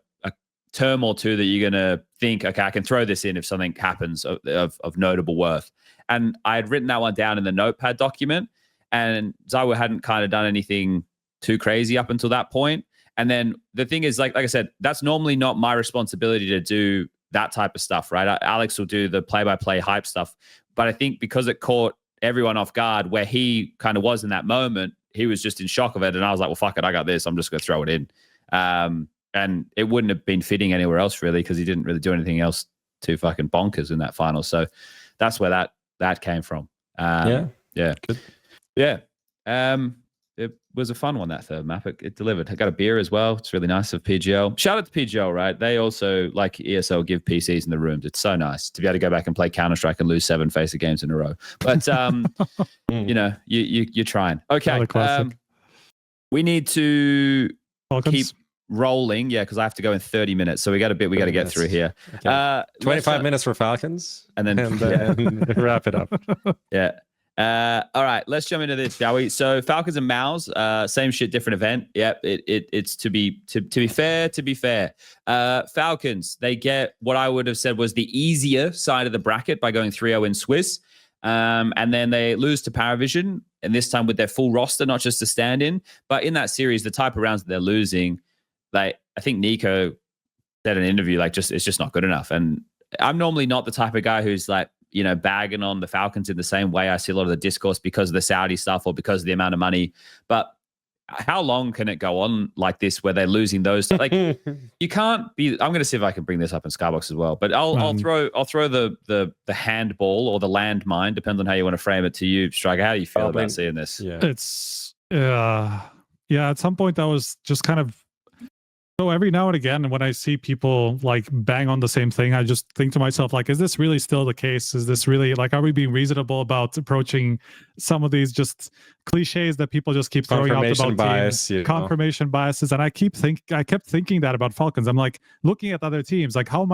term or two that you're going to think, okay, I can throw this in if something happens of notable worth. And I had written that one down in the notepad document, and Zaiwu hadn't kind of done anything too crazy up until that point. And then the thing is, like I said, that's normally not my responsibility to do that type of stuff, right? Alex will do the play-by-play hype stuff. But I think because it caught everyone off guard where he kind of was in that moment, he was just in shock of it. And I was like, well, fuck it, I got this. I'm just going to throw it in. And it wouldn't have been fitting anywhere else, really, because he didn't really do anything else too fucking bonkers in that final. So that's where that came from. Good. It was a fun one, that third map. It delivered. I got a beer as well. It's really nice of PGL. Shout out to PGL, right? They also, like ESL, give PCs in the rooms. It's so nice to be able to go back and play Counter-Strike and lose 7 FACEIT games in a row. But, you're trying. Okay. We need to keep rolling, because I have to go in 30 minutes. So we got a bit we got to get through here. Okay. 25 minutes for Falcons, and then wrap it up. All right, let's jump into this, shall we? So Falcons and MOUZ, same shit, different event. Yep, it's to be fair. Falcons, they get what I would have said was the easier side of the bracket by going 3-0 in Swiss. And then they lose to PARIVISION, and this time with their full roster, not just a stand-in. But in that series, the type of rounds that they're losing, like I think Nico said in an interview, like it's just not good enough. And I'm normally not the type of guy who's like, bagging on the Falcons in the same way I see a lot of the discourse because of the Saudi stuff or because of the amount of money. But how long can it go on like this where they're losing those? Like you can't be. I'm going to see if I can bring this up in Skybox as well. But I'll throw the handball or the landmine, depends on how you want to frame it, to you, Striker. How do you feel about seeing this? Yeah. It's at some point I was just kind of. So every now and again, when I see people like bang on the same thing, I just think to myself, like, is this really still the case? Is this really, like, are we being reasonable about approaching some of these just cliches that people just keep throwing out about bias, teams, confirmation biases? And I kept thinking that about Falcons. I'm like, looking at other teams, like how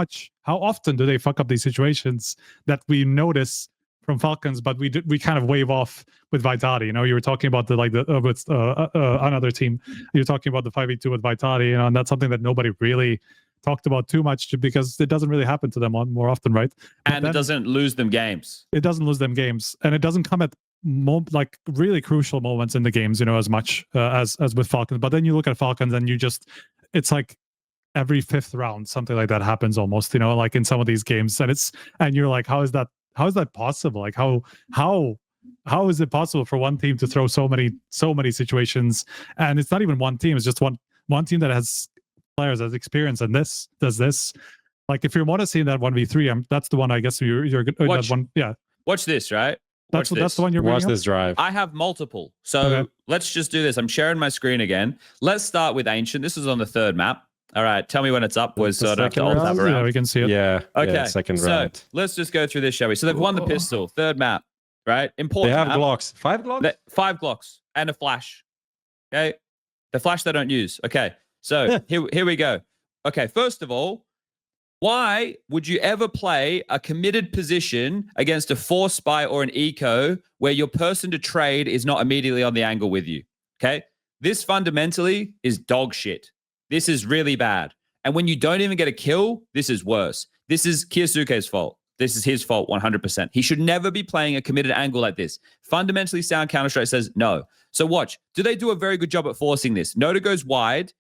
often do they fuck up these situations that we notice from Falcons, but we kind of wave off with Vitality. You were talking about with another team. You're talking about the 5v2 with Vitality, and that's something that nobody really talked about too much because it doesn't really happen to them more often, right? And it doesn't lose them games. It doesn't lose them games, and it doesn't come at like really crucial moments in the games, as much as with Falcons. But then you look at Falcons, and it's like every 5th round, something like that happens almost. Like in some of these games, and you're like, how is that possible? Like how how is it possible for one team to throw so many situations? And it's not even one team; it's just one team that has players that has experience, and this does this. Like if you want to see that 1v3, that's the one I guess you're good. Watch, one, yeah. Watch this, right? That's the one you're watch bringing this drive. I have multiple. So let's just do this. I'm sharing my screen again. Let's start with Ancient. This is on the third map. All right. Tell me when it's up. We're sort of alt tab around. Yeah, we can see it. Yeah. Okay. Yeah, second round. So let's just go through this, shall we? So they've won the pistol. Third map, right? Important. They have map. Glocks. 5 Glocks? 5 Glocks and a flash. Okay. The flash they don't use. Okay. So here we go. Okay. First of all, why would you ever play a committed position against a force spy or an eco where your person to trade is not immediately on the angle with you? Okay. This fundamentally is dog shit. This is really bad. And when you don't even get a kill, this is worse. This is Kiyosuke's fault. This is his fault 100%. He should never be playing a committed angle like this. Fundamentally sound Counter-Strike says no. So watch. Do they do a very good job at forcing this? Noda goes wide.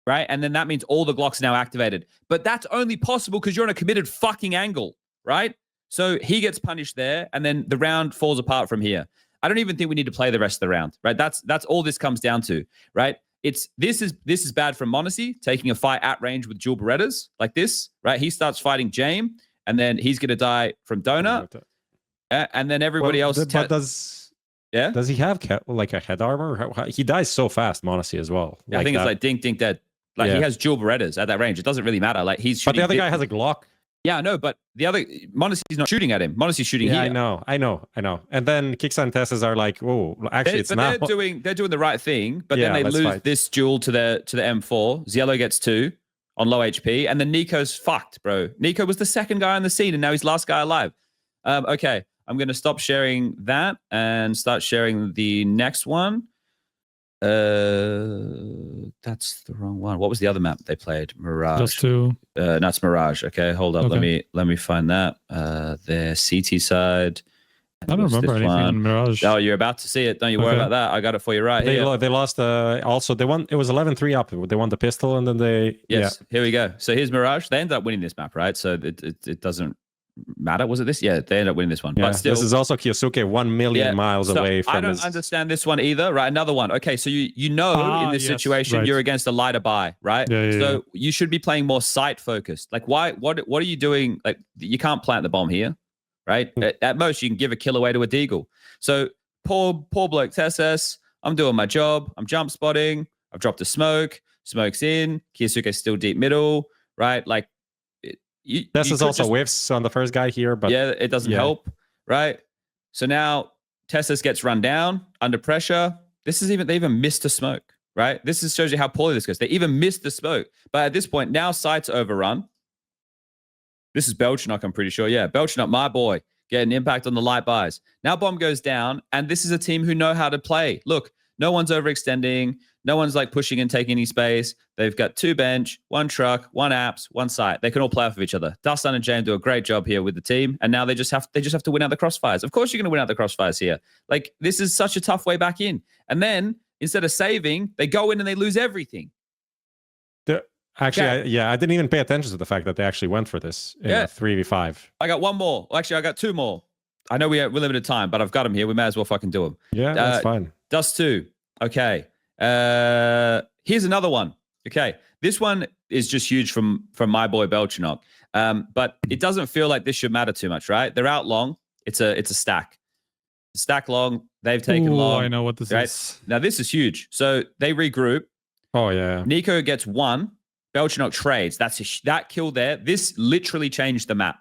Right? And then that means all the Glocks are now activated. But that's only possible because you're on a committed fucking angle, right? So he gets punished there, and then the round falls apart from here. I don't even think we need to play the rest of the round, right? That's all this comes down to, right? This is bad from m0NESY, taking a fight at range with dual Berettas like this, right? He starts fighting Jame, and then he's going to die from Donut, and then everybody else... But does he have like a head armor? He dies so fast, m0NESY as well. Yeah, I think it's like dink, dink, dead. Like he has dual Berettas at that range. It doesn't really matter. Like he's shooting. But the other guy has a Glock. Yeah, no, but the other m0NESY's not shooting at him. m0NESY's shooting here. I know. And then Kicks and Tesses are like, oh, actually, it's not. They're doing the right thing, but then they lose this duel to the M4. Ziello gets 2 on low HP, and then Nico's fucked, bro. Nico was the second guy on the scene, and now he's last guy alive. Okay, I'm gonna stop sharing that and start sharing the next one. That's the wrong one. What was the other map they played? Mirage. Just 2. No, it's Mirage. Okay, hold up. Okay. Let me find that. Their CT side. I don't remember anything in Mirage. Oh, you're about to see it. Don't you worry about that. I got it for you right here. They lost. Also, they won. It was 11-3 up. They won the pistol, and then they. Yes. Yeah. Here we go. So here's Mirage. They ended up winning this map, right? So it doesn't matter. Was it this? Yeah, they ended up winning this one. Yeah, but still, this is also Kiyosuke 1 million miles away from. I don't understand this one either, right? Another one. Okay, so you know in this situation you're against a lighter buy, right? So you should be playing more site focused. Like why? What are you doing? Like you can't plant the bomb here, right? At most you can give a kill away to a deagle. So poor bloke Tesses. I'm doing my job. I'm jump spotting. I've dropped a smoke. Smoke's in. Kiyosuke's still deep middle, right? Like. This is also whiffs on the first guy here, but yeah, it doesn't help, right? So now Tessus gets run down under pressure. They even missed a smoke, right? This shows you how poorly this goes. They even missed the smoke, but at this point now site's overrun. This is BELCHONOKK, I'm pretty sure. Yeah, BELCHONOKK, my boy, getting impact on the light buys. Now bomb goes down, and this is a team who know how to play. Look, no one's overextending. No one's like pushing and taking any space. They've got 2 bench, 1 truck, 1 apps, 1 site. They can all play off of each other. Dustin and Jame do a great job here with the team, and now they just have to win out the crossfires. Of course, you're going to win out the crossfires here. Like this is such a tough way back in. And then instead of saving, they go in and they lose everything. Actually, I didn't even pay attention to the fact that they actually went for this in 3v5. I got 1 more. Well, actually, I got 2 more. I know we're limited time, but I've got them here. We may as well fucking do them. Yeah, that's fine. Dust 2. Okay. Here's another one. Okay, this one is just huge from my boy BELCHONOKK. But it doesn't feel like this should matter too much, right? They're out long. It's a stack. Stack long. They've taken long. I know what this is. Now this is huge. So they regroup. Oh yeah. Nico gets 1. BELCHONOKK trades. That kill there. This literally changed the map.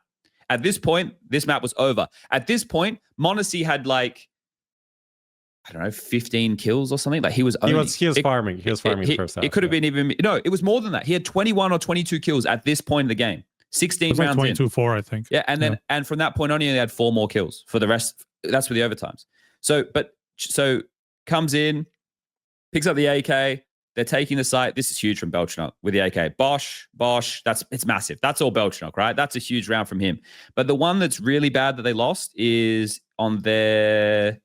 At this point, this map was over. At this point, m0NESY had like, I don't know, 15 kills or something. Like he was farming. He was farming the first half. It could have been even. No, it was more than that. He had 21 or 22 kills at this point in the game. 16 rounds like 22-4, I think. Yeah, and then and from that point on, he only had 4 more kills for the rest. That's for the overtimes. So comes in, picks up the AK. They're taking the site. This is huge from BELCHONOKK with the AK. Bosch. It's massive. That's all BELCHONOKK, right? That's a huge round from him. But the one that's really bad that they lost is on their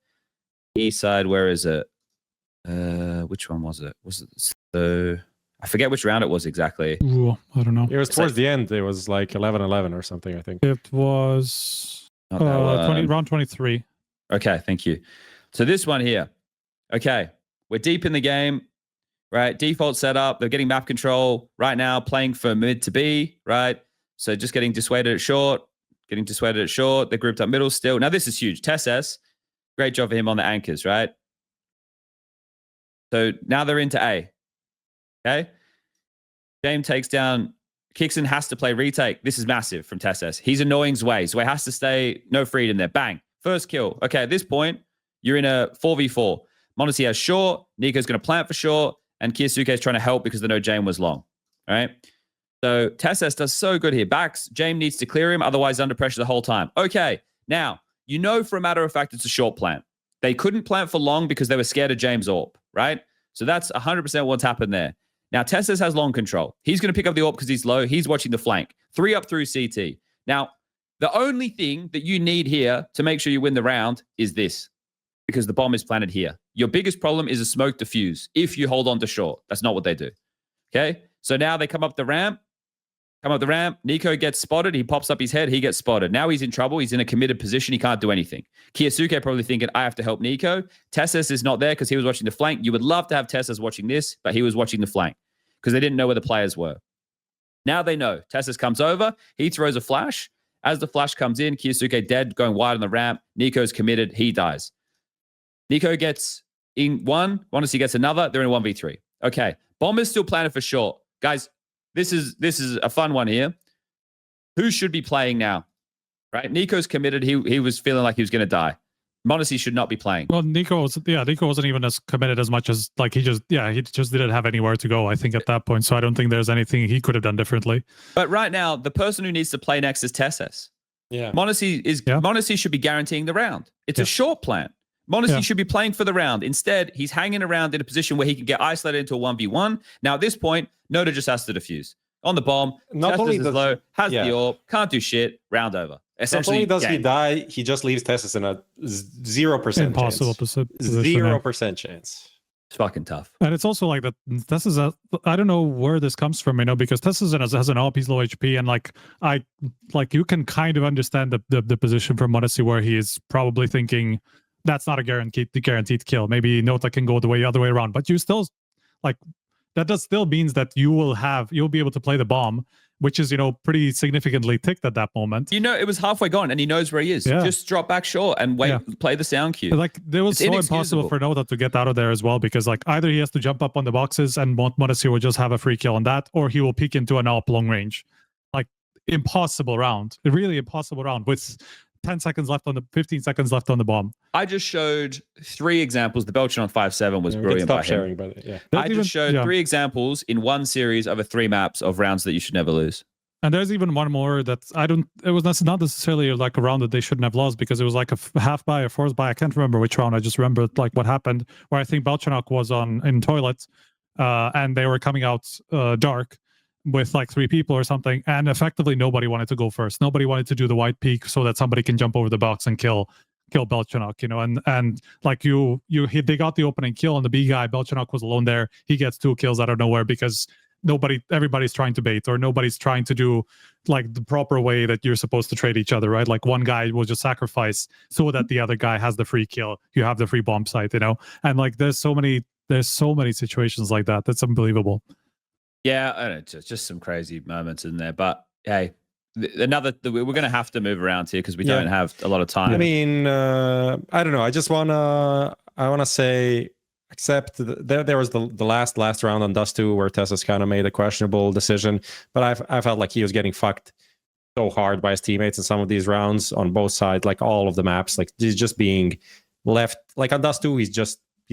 east side. Where is it? Which one was it? Was it I forget which round it was exactly. Ooh, I don't know. It was towards the end. It was like 11-11 or something, I think. It was round 23. Okay, thank you. So this one here. Okay, we're deep in the game, right? Default setup. They're getting map control right now, playing for mid to B, right? So just getting dissuaded at short, They're grouped up middle still. Now this is huge. TESS, great job for him on the anchors, right? So now they're into A. Okay. Jame takes down. Kixon has to play retake. This is massive from TESS. He's annoying Zwei. Zwei has to stay no freedom there. Bang. First kill. Okay, at this point, you're in a 4v4. m0NESY has short. Nico's going to plant for short. And Kiyosuke is trying to help because they know Jame was long. All right. So TESS does so good here. Backs. Jame needs to clear him. Otherwise, under pressure the whole time. Okay. Now, you know for a matter of fact, it's a short plant. They couldn't plant for long because they were scared of James AWP, right? So that's 100% what's happened there. Now, TESS has long control. He's going to pick up the AWP because he's low. He's watching the flank. 3 up through CT. Now, the only thing that you need here to make sure you win the round is this, because the bomb is planted here. Your biggest problem is a smoke diffuse if you hold on to short. That's not what they do. Okay? So now they come up the ramp. Nico gets spotted. He pops up his head. He gets spotted. Now he's in trouble. He's in a committed position. He can't do anything. Kiyosuke probably thinking, I have to help Nico. TESS is not there because he was watching the flank. You would love to have TESS watching this, but he was watching the flank because they didn't know where the players were. Now they know. TESS comes over. He throws a flash. As the flash comes in, Kiyosuke dead, going wide on the ramp. Nico's committed. He dies. Nico gets in one. m0NESY gets another. They're in a 1v3. Okay. Bomb is still planted for short. Guys, this is a fun one here. Who should be playing now? Right? Nico's committed. He was feeling like he was going to die. m0NESY should not be playing. Well, Nico wasn't even as committed as much as he just didn't have anywhere to go, I think, at that point. So I don't think there's anything he could have done differently. But right now, the person who needs to play next is TESS. Yeah. m0NESY should be guaranteeing the round. It's a short plan. m0NESY should be playing for the round. Instead, he's hanging around in a position where he can get isolated into a 1v1. Now, at this point, Noda just has to defuse. On the bomb, not only does low, has the AWP, can't do shit, round over. Essentially, not only does he die, he just leaves TESS in a 0% impossible chance. position. 0% chance. It's fucking tough. And it's also like that. This is I don't know where this comes from, because TESS has an AWP, he's low HP, and you can kind of understand the position from m0NESY where he is probably thinking that's not a guaranteed kill. Maybe Nota can go the other way around, but you still that still means that you'll be able to play the bomb, which is, pretty significantly ticked at that moment. It was halfway gone and he knows where he is. Yeah. Just drop back short and wait, play the sound cue. There was so impossible for Nota to get out of there as well, because either he has to jump up on the boxes and m0NESY will just have a free kill on that, or he will peek into an AWP long range. Impossible round. A really impossible round with 15 seconds left on the bomb. I just showed 3 examples. The BELCHONOKK 5-7 was brilliant by him. But yeah. I just showed 3 examples in one series over 3 maps of rounds that you should never lose. And there's even one more that it was not necessarily a round that they shouldn't have lost, because it was like a half buy or forced buy. I can't remember which round. I just remember what happened, where I think BELCHONOKK was in toilets and they were coming out dark with 3 people or something, and effectively nobody wanted to go first. Nobody wanted to do the white peak so that somebody can jump over the box and kill BELCHONOKK, and they got the opening kill on the B guy. BELCHONOKK was alone there. He gets 2 kills out of nowhere because everybody's trying to bait, or nobody's trying to do the proper way that you're supposed to trade each other, right? One guy will just sacrifice so that the other guy has the free kill. You have the free bomb site, and there's so many situations like that. That's unbelievable. Yeah, I don't know, just some crazy moments in there. But hey, we're going to have to move around here because we don't have a lot of time. I mean, I don't know. I want to say, except there was the last round on Dust 2 where TESS kind of made a questionable decision, but I felt like he was getting fucked so hard by his teammates in some of these rounds on both sides, all of the maps. He's just being left. On Dust 2, he's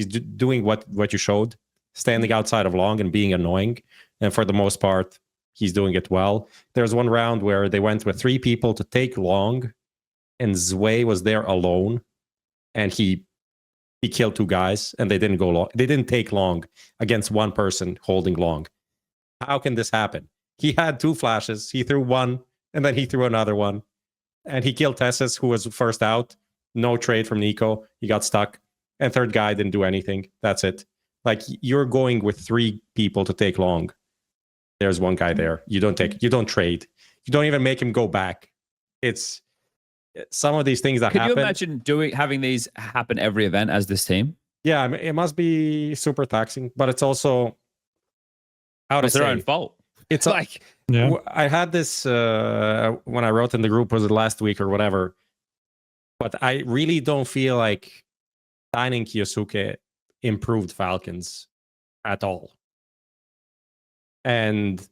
doing what you showed, standing outside of long and being annoying. And for the most part, he's doing it well. There's one round where they went with 3 people to take long, and Zwei was there alone, and he killed 2 guys, and they didn't go long. They didn't take long against 1 person holding long. How can this happen? He had 2 flashes. He threw 1, and then he threw another one, and he killed TESS, who was first out. No trade from Nico. He got stuck, and 3rd guy didn't do anything. That's it. You're going with 3 people to take long. There's 1 guy there. You don't trade. You don't even make him go back. It's some of these things that Could happen. you imagine having these happen every event as this team? Yeah, I mean, it must be super taxing, but it's also It's their own fault. It's like, Yeah. I had this when I wrote in the group, was it last week or whatever? But I really don't feel like signing Kiyosuke improved Falcons at all. And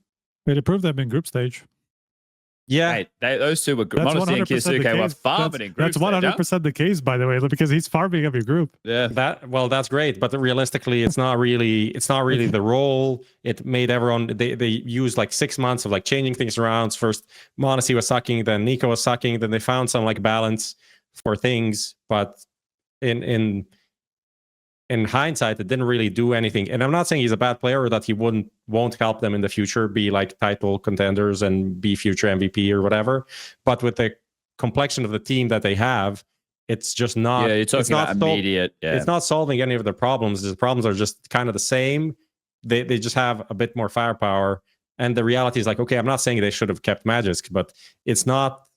It improved them in group stage. yeah, hey, those two were good. That's Modesty and 100% the Kiyosuke were case. farming in group That's 100% the case, by the way, because he's farming every group. Yeah. that's great, but realistically, it's not really the role. It made everyone they used like 6 months of like changing things around. First, Modesty was sucking, then Nico was sucking, then they found some like balance for things, but in hindsight, it didn't really do anything. And I'm not saying he's a bad player or that he won't help them in the future be like title contenders and be future MVP or whatever. But with the complexion of the team that they have, it's just not. Yeah, you're talking about immediate. Yeah. It's not solving any of their problems. The problems are just kind of the same. They just have a bit more firepower. And the reality is like, okay, I'm not saying they should have kept Magisk, but it's not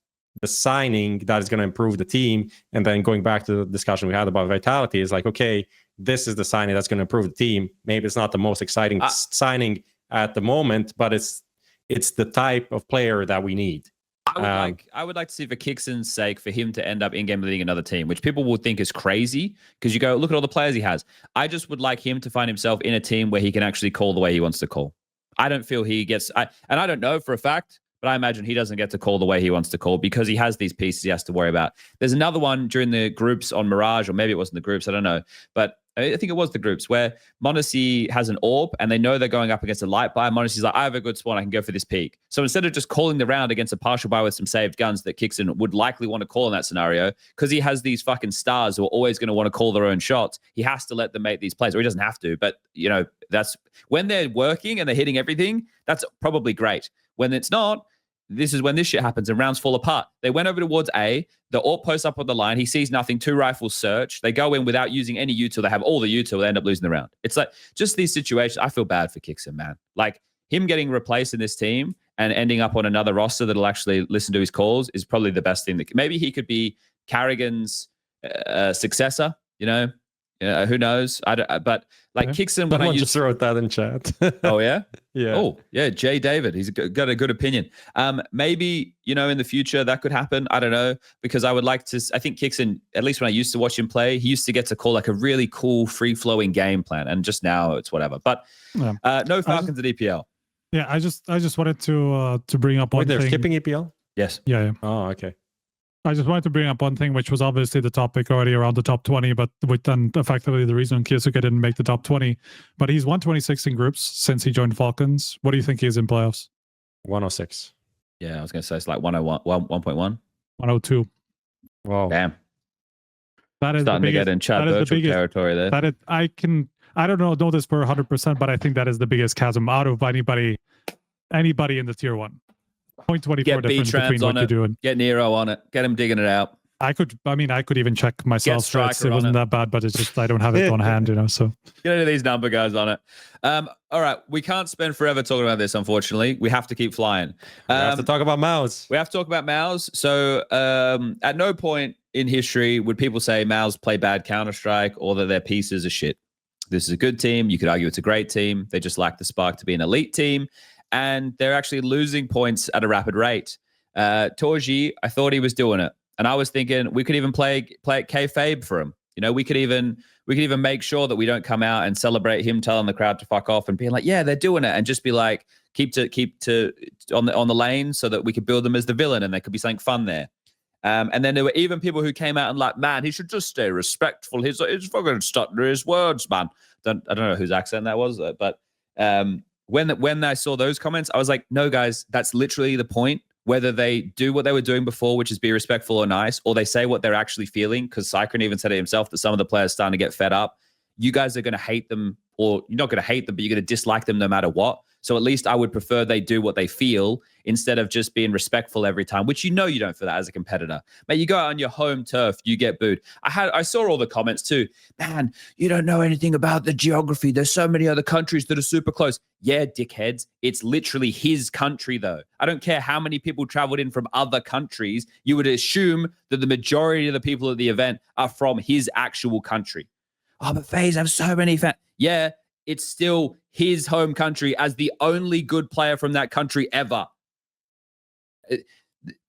the signing that is going to improve the team. And then going back to the discussion we had about Vitality is like, okay, this is the signing that's going to improve the team. Maybe it's not the most exciting signing at the moment, but it's the type of player that we need. I would like to see, for Kixon's sake, for him to end up in-game leading another team, which people will think is crazy because you go, look at all the players he has. I just would like him to find himself in a team where he can actually call the way he wants to call. I don't feel he gets, and I don't know for a fact, but I imagine he doesn't get to call the way he wants to call because he has these pieces he has to worry about. There's another one during the groups on Mirage, or maybe it wasn't the groups, I don't know. But I think it was the groups where Modesty has an AWP and they know they're going up against a light buy. Modesty's like, I have a good spawn, I can go for this peak. So instead of just calling the round against a partial buy with some saved guns that Kixon would likely want to call in that scenario, because he has these fucking stars who are always going to want to call their own shots, he has to let them make these plays, or he doesn't have to. But, you know, that's when they're working and they're hitting everything, that's probably great. When it's not, this is when this shit happens and rounds fall apart. They went over towards A. The AWP posts up on the line. He sees nothing. 2 rifles search. They go in without using any util. They have all the util. They end up losing the round. It's like just these situations. I feel bad for Kixon, man. Like him getting replaced in this team and ending up on another roster that'll actually listen to his calls is probably the best thing. Maybe he could be Carrigan's successor, you know? Who knows? But like Kixon, when I just wrote that in chat. Oh yeah, yeah. Oh yeah, Jay David. He's got a good opinion. Maybe, you know, in the future that could happen. I don't know, because I would like to. I think Kixon, at least when I used to watch him play, he used to get to call like a really cool, free flowing game plan, and just now it's whatever. But no Falcons at EPL. Yeah, I just wanted to bring up one thing. thing. Skipping EPL? Yes. Yeah. Oh, okay. I just wanted to bring up one thing, which was obviously the topic already around the top 20, but with then effectively the reason Kiyosuke didn't make the top 20. But he's 126 in groups since he joined Falcons. What do you think he is in playoffs? 106. Yeah, I was going to say it's like 101, 1.1. 102. Wow. Damn. That is starting the biggest, to get in Chad Burchill territory there. I don't know this for 100%, but I think that is the biggest chasm out of anybody in the tier 1. 0.24 difference between what you're doing. Get Nero on it. Get him digging it out. I could even check myself. It wasn't that bad, but it's just I don't have it on hand, you know. So get any of these number guys on it. All right, we can't spend forever talking about this. Unfortunately, we have to keep flying. We have to talk about MOUZ. We have to talk about MOUZ. So at no point in history would people say MOUZ play bad Counter-Strike or that their pieces are shit. This is a good team. You could argue it's a great team. They just lack the spark to be an elite team. And they're actually losing points at a rapid rate. torzsi, I thought he was doing it. And I was thinking we could even play it kayfabe for him. You know, we could even make sure that we don't come out and celebrate him telling the crowd to fuck off and being like, yeah, they're doing it. And just be like, keep to on the lane so that we could build them as the villain and there could be something fun there. And then there were even people who came out and like, man, he should just stay respectful. He's fucking stutter his words, man. I don't know whose accent that was, but when I saw those comments, I was like, no, guys, that's literally the point. Whether they do what they were doing before, which is be respectful or nice, or they say what they're actually feeling, because Cyclone even said it himself that some of the players starting to get fed up. You guys are going to hate them, or you're not going to hate them, but you're going to dislike them no matter what. So at least I would prefer they do what they feel instead of just being respectful every time, which you know you don't feel that as a competitor. Mate, you go out on your home turf, you get booed. I saw all the comments too. Man, you don't know anything about the geography. There's so many other countries that are super close. Yeah, dickheads. It's literally his country, though. I don't care how many people traveled in from other countries. You would assume that the majority of the people at the event are from his actual country. Oh, but FaZe have so many fans. Yeah, it's still his home country as the only good player from that country ever.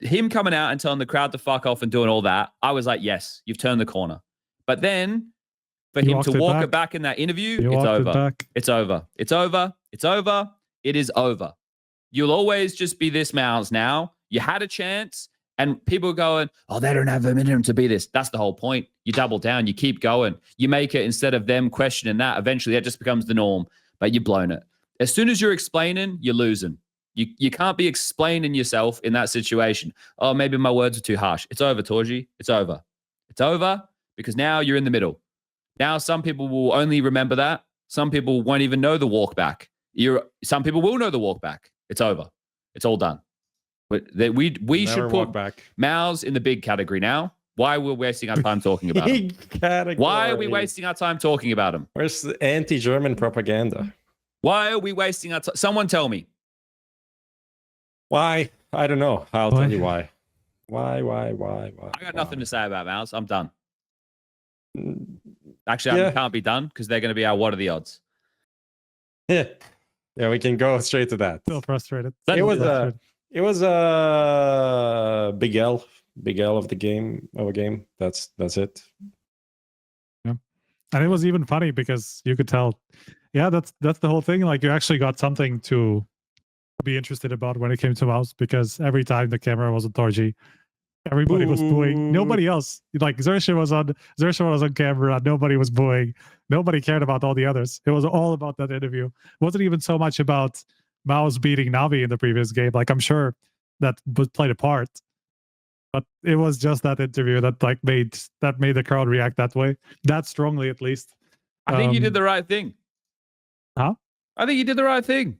Him coming out and telling the crowd to fuck off and doing all that, I was like, yes, you've turned the corner. But then for him to walk it back in that interview, it's over. It's over. It's over. It's over. It is over. You'll always just be this MOUZ now. You had a chance. And people are going, oh, they don't have a minimum to be this. That's the whole point. You double down. You keep going. You make it instead of them questioning that. Eventually, that just becomes the norm. But you've blown it. As soon as you're explaining, you're losing. You can't be explaining yourself in that situation. Oh, maybe my words are too harsh. It's over, torzsi. It's over. It's over because now you're in the middle. Now some people will only remember that. Some people won't even know the walk back. Some people will know the walk back. It's over. It's all done. But we should put MOUZ in the big category now. Why we're wasting our time talking about him? Why are we wasting our time talking about him? Where's the anti-German propaganda? Why are we wasting our time? Someone tell me. Why? I don't know. I'll tell you why. Why? I got nothing to say about MOUZ. I'm done. Actually, I can't be done because they're going to be our what are the odds? Yeah, we can go straight to that. Still frustrated. It was a big L of the game That's it. Yeah, and it was even funny because you could tell. Yeah, that's the whole thing. Like you actually got something to be interested about when it came to MOUZ because every time the camera was on torzsi, everybody was booing. Nobody else. Like Xerxes was on camera. Nobody was booing. Nobody cared about all the others. It was all about that interview. It wasn't even so much about MOUZ beating Navi in the previous game. Like I'm sure that played a part, but it was just that interview that made the crowd react that way, that strongly at least. I think you did the right thing. Huh? I think you did the right thing.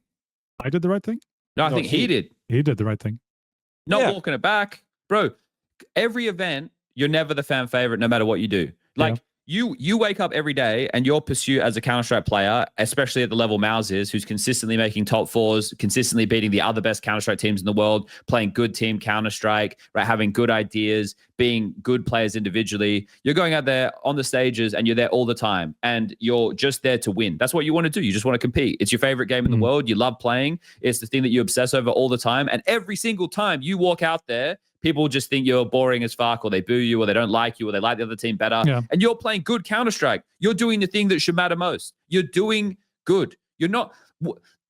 I did the right thing? No, I think he did. He did the right thing. Not walking it back. Bro, every event, you're never the fan favorite no matter what you do. Like, you wake up every day and your pursuit as a Counter-Strike player, especially at the level MOUZ is, who's consistently making top fours, consistently beating the other best Counter-Strike teams in the world, playing good team Counter-Strike, right, having good ideas, being good players individually. You're going out there on the stages and you're there all the time and you're just there to win. That's what you want to do. You just want to compete. It's your favorite game in the world. You love playing. It's the thing that you obsess over all the time. And every single time you walk out there, people just think you're boring as fuck, or they boo you, or they don't like you, or they like the other team better. Yeah. And you're playing good Counter-Strike. You're doing the thing that should matter most. You're doing good. You're not...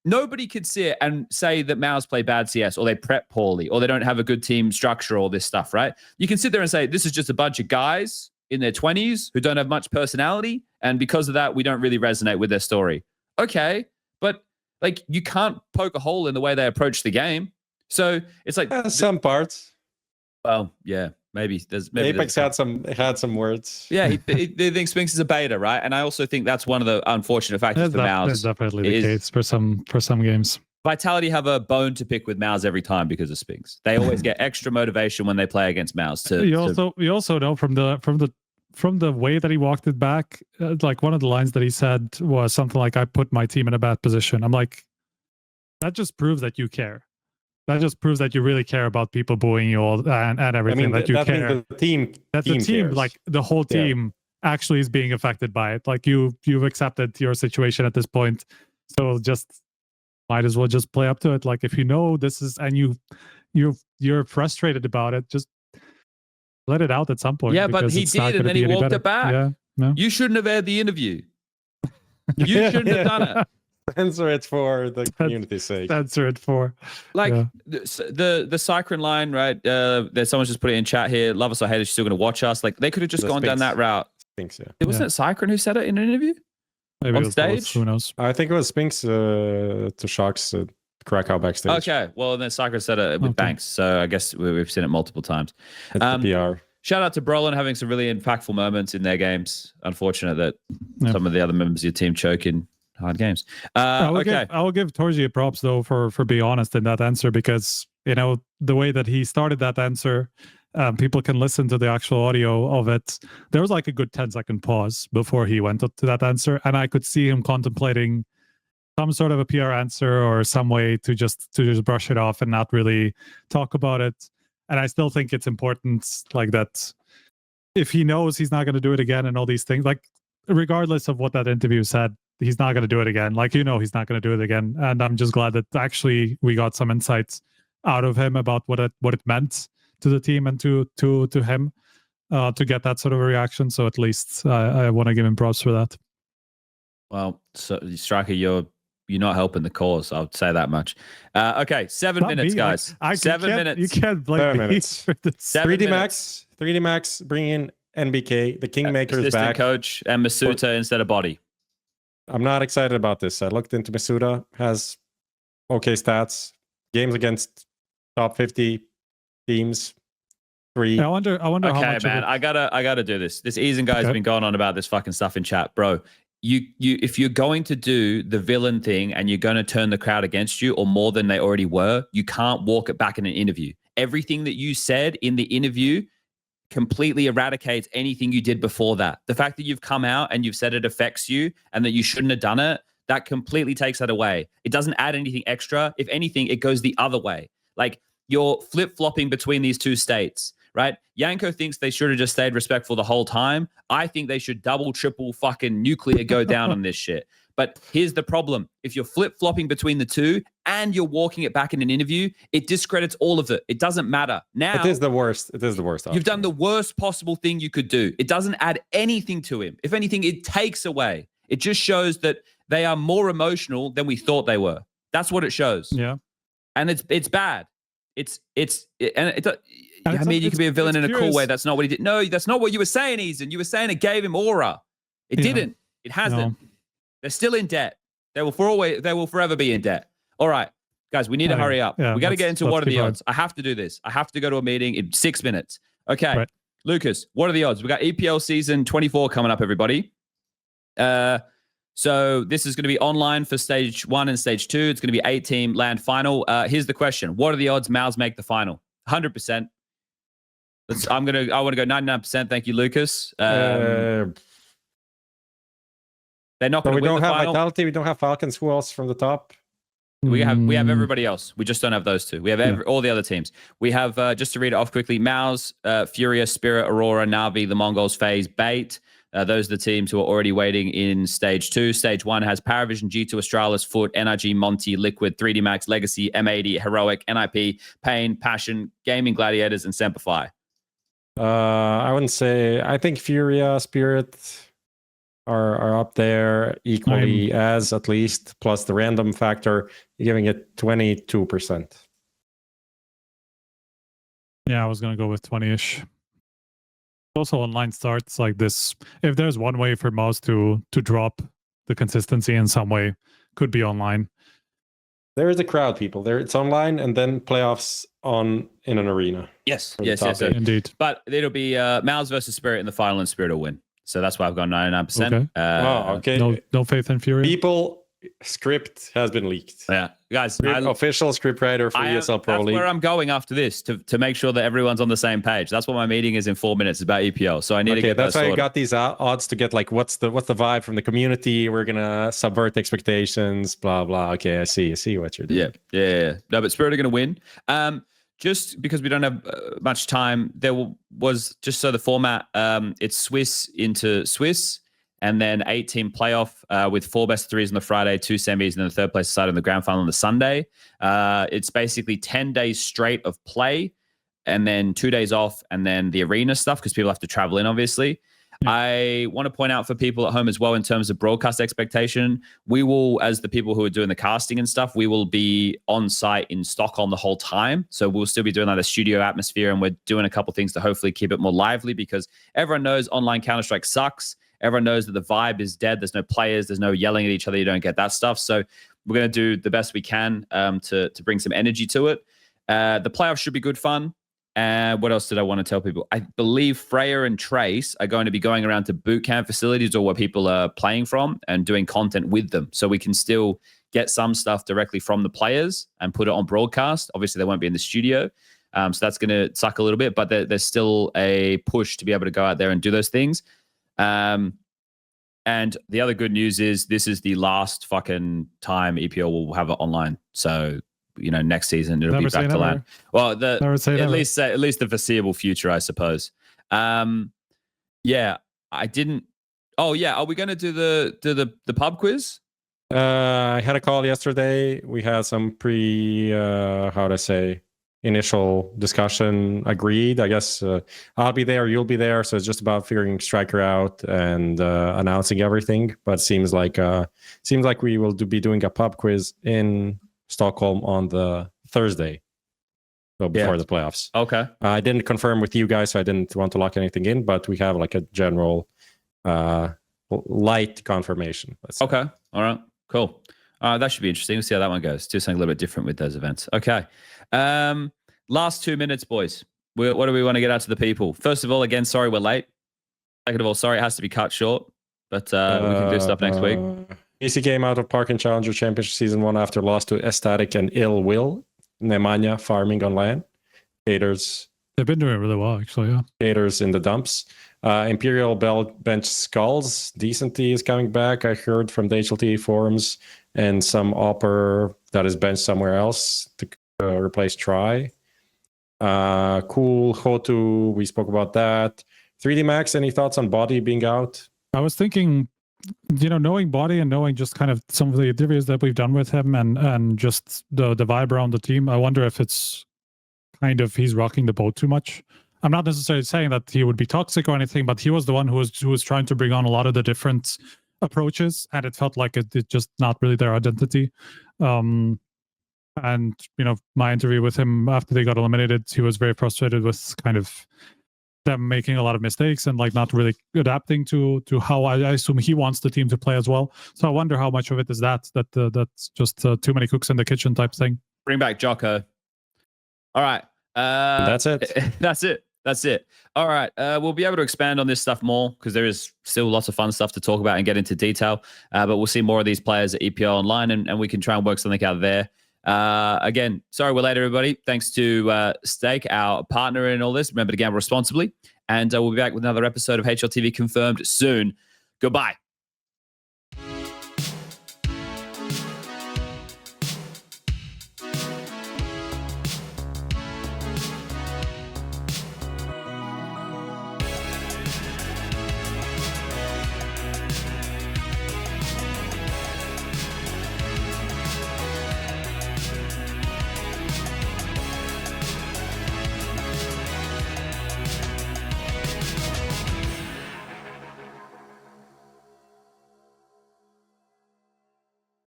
Nobody could sit and say that MOUZ play bad CS, or they prep poorly, or they don't have a good team structure, all this stuff, right? You can sit there and say, this is just a bunch of guys in their 20s who don't have much personality, and because of that, we don't really resonate with their story. Okay, but like you can't poke a hole in the way they approach the game. So it's like... some parts. Well, yeah, maybe Apex had some words. Yeah, they think Spinks is a beta, right? And I also think that's one of the unfortunate factors for MOUZ. That's definitely the case for some games. Vitality have a bone to pick with MOUZ every time because of Spinks. They always get extra motivation when they play against MOUZ. You also know from the way that he walked it back, like one of the lines that he said was something like, "I put my team in a bad position." I'm like, that just proves that you care. That just proves that you really care about people booing you all and everything. I mean, that you care. The team cares. Like the whole team actually is being affected by it. Like you've accepted your situation at this point, so just might as well just play up to it. Like if you know this is and you're frustrated about it, just let it out at some point. Yeah, but he did, and then he walked it back. Yeah, no. You shouldn't have aired the interview. You shouldn't have done it. Censor it for the community's sake. Censor it for the Cyclone line, right? There's someone just put it in chat here. Love us or hate us, she's still going to watch us. Like they could have just gone down that route. Spinks, yeah. It wasn't Cyclone who said it in an interview. Maybe on stage. Both. Who knows? I think it was Spinks to Shock's Krakow backstage. Okay, well then Cyclone said it with Banks, so I guess we've seen it multiple times. It's the PR. Shout out to Brolin having some really impactful moments in their games. Unfortunate that some of the other members of your team choking. hard games. I will Okay. give torzsi props though for being honest in that answer, because the way that he started that answer, people can listen to the actual audio of it. There was like a good 10-second pause before he went up to that answer, and I could see him contemplating some sort of a PR answer or some way to just brush it off and not really talk about it. And I still think it's important, like, that if he knows he's not going to do it again and all these things, like, regardless of what that interview said, he's not going to do it again. Like, he's not going to do it again. And I'm just glad that actually we got some insights out of him about what it meant to the team and to him to get that sort of a reaction. So at least I want to give him props for that. Well, so Striker, you're not helping the cause. I'll say that much. Okay, 7 minutes, guys. 7 minutes. You can't blame 7 me minutes. for this. 7 minutes. 3D Max, bring in NBK, the Kingmaker's Assistant back. coach and Masuta instead of body. I'm not excited about this. I looked into Masuda, has okay stats, games against top 50 teams. 3. I wonder how much. Okay, man, I gotta do this. This Eason guy's been going on about this fucking stuff in chat, bro. You if you're going to do the villain thing and you're going to turn the crowd against you or more than they already were, you can't walk it back in an interview. Everything that you said in the interview completely eradicates anything you did before that. The fact that you've come out and you've said it affects you and that you shouldn't have done it, that completely takes that away. It doesn't add anything extra. If anything, it goes the other way. Like, you're flip-flopping between these two states, right? Yanko thinks they should have just stayed respectful the whole time. I think they should double, triple fucking nuclear go down on this shit. But here's the problem. If you're flip-flopping between the two and you're walking it back in an interview, it discredits all of it. It doesn't matter. Now, it is the worst. It is the worst. You've done the worst possible thing you could do. It doesn't add anything to him. If anything, it takes away. It just shows that they are more emotional than we thought they were. That's what it shows. Yeah. And it's bad. I mean, you could be a villain in a cool way. That's not what he did. No, that's not what you were saying, Eason. You were saying it gave him aura. It didn't. It hasn't. No. They're still in debt. They will forever be in debt. All right, guys, we need to hurry up. Yeah, we got to get into what are the keep odds. I have to do this. I have to go to a meeting in 6 minutes. Okay, Right. Lucas, what are the odds? We got EPL season 24 coming up, everybody. So this is going to be online for stage 1 and stage 2. It's going to be 8-team land final. Here's the question: what are the odds MOUZ make the final? 100%. I want to go 99%. Thank you, Lucas. They're not going to win we don't the have final. Vitality. We don't have Falcons. Who else from the top? We have everybody else. We just don't have those two. We have all the other teams. We have, just to read it off quickly, MOUZ, Furia, Spirit, Aurora, Na'Vi, the Mongols, FaZe, Bait. Those are the teams who are already waiting in stage 2. Stage 1 has PARIVISION, G2, Astralis, Foot, NRG, Monty, Liquid, 3D Max, Legacy, M80, Heroic, NIP, Pain, Passion, Gaming Gladiators, and Semplify. I wouldn't say. I think Furia, Spirit are up there equally as, at least, plus the random factor. You're giving it 22%. Yeah, I was going to go with 20-ish. Also, online starts like this. If there's one way for MOUZ to drop the consistency in some way, could be online. There is a crowd, people. There, it's online, and then playoffs in an arena. Yes. Indeed. But it'll be MOUZ versus Spirit in the final, and Spirit will win. So that's why I've got 99%. Okay. Okay. No faith in Fury. People, script has been leaked. Yeah, guys. Official script writer for ESL Pro League. That's where I'm going after this to make sure that everyone's on the same page. That's what my meeting is in 4 minutes about EPL. So I need to get that's that why sorted. I got these odds to get like what's the vibe from the community. We're gonna subvert expectations. Blah blah. Okay, I see what you're doing. Yeah. No, but Spirit are gonna win. Just because we don't have much time, there was just so the format. It's Swiss into Swiss. And then 8-team playoff with 4 best of 3s on the Friday, 2 semis, and then the third place decided on the grand final on the Sunday. It's basically 10 days straight of play and then 2 days off and then the arena stuff because people have to travel in, obviously. Yeah. I want to point out for people at home as well in terms of broadcast expectation, we will, as the people who are doing the casting and stuff, we will be on site in Stockholm the whole time. So we'll still be doing like a studio atmosphere and we're doing a couple things to hopefully keep it more lively because everyone knows online Counter-Strike sucks. Everyone knows that the vibe is dead. There's no players. There's no yelling at each other. You don't get that stuff. So we're going to do the best we can to bring some energy to it. The playoffs should be good fun. And what else did I want to tell people? I believe Freya and Trace are going to be going around to boot camp facilities or where people are playing from and doing content with them. So we can still get some stuff directly from the players and put it on broadcast. Obviously, they won't be in the studio. So that's going to suck a little bit, but there's still a push to be able to go out there and do those things. And the other good news is this is the last fucking time EPL will have it online. So, you know, next season it'll be back to LAN. Well, at least the foreseeable future, I suppose. Yeah, I didn't. Oh yeah, are we going to do the pub quiz? I had a call yesterday. We had some initial discussion agreed. I guess I'll be there, you'll be there. So it's just about figuring Striker out and announcing everything. But seems like we will be doing a pub quiz in Stockholm on the Thursday, so before the playoffs. Okay. I didn't confirm with you guys, so I didn't want to lock anything in, but we have like a general light confirmation. Okay. All right. Cool. That should be interesting. We'll see how that one goes. Do something a little bit different with those events. Okay. Last 2 minutes, boys. What do we want to get out to the people? First of all, again, sorry we're late. Second of all, sorry it has to be cut short, but we can do stuff next week. AC came out of Park and Challenger Championship Season 1 after loss to Ecstatic and Ill Will. Nemanja farming on LAN. Haters. They've been doing really well, actually, yeah. Haters in the dumps. Imperial bench Skulls. Decenty is coming back, I heard from the HLTV forums. And some Opper that is benched somewhere else to replace Try. Cool. Hotu, we spoke about that. 3D Max, any thoughts on Body being out? I was thinking, you know, knowing Body and knowing just kind of some of the interviews that we've done with him and just the vibe around the team, I wonder if it's kind of he's rocking the boat too much. I'm not necessarily saying that he would be toxic or anything, but he was the one who was trying to bring on a lot of the different approaches, and it felt like it just not really their identity. And, you know, my interview with him after they got eliminated, he was very frustrated with kind of them making a lot of mistakes and like not really adapting to how I assume he wants the team to play as well. So I wonder how much of it is that's just too many cooks in the kitchen type thing. Bring back Jocko. All right. That's it. That's it. All right. We'll be able to expand on this stuff more because there is still lots of fun stuff to talk about and get into detail. But we'll see more of these players at EPL online and we can try and work something out there. Again, sorry we're late, everybody. Thanks to Stake, our partner in all this. Remember to gamble responsibly. And we'll be back with another episode of HLTV Confirmed soon. Goodbye.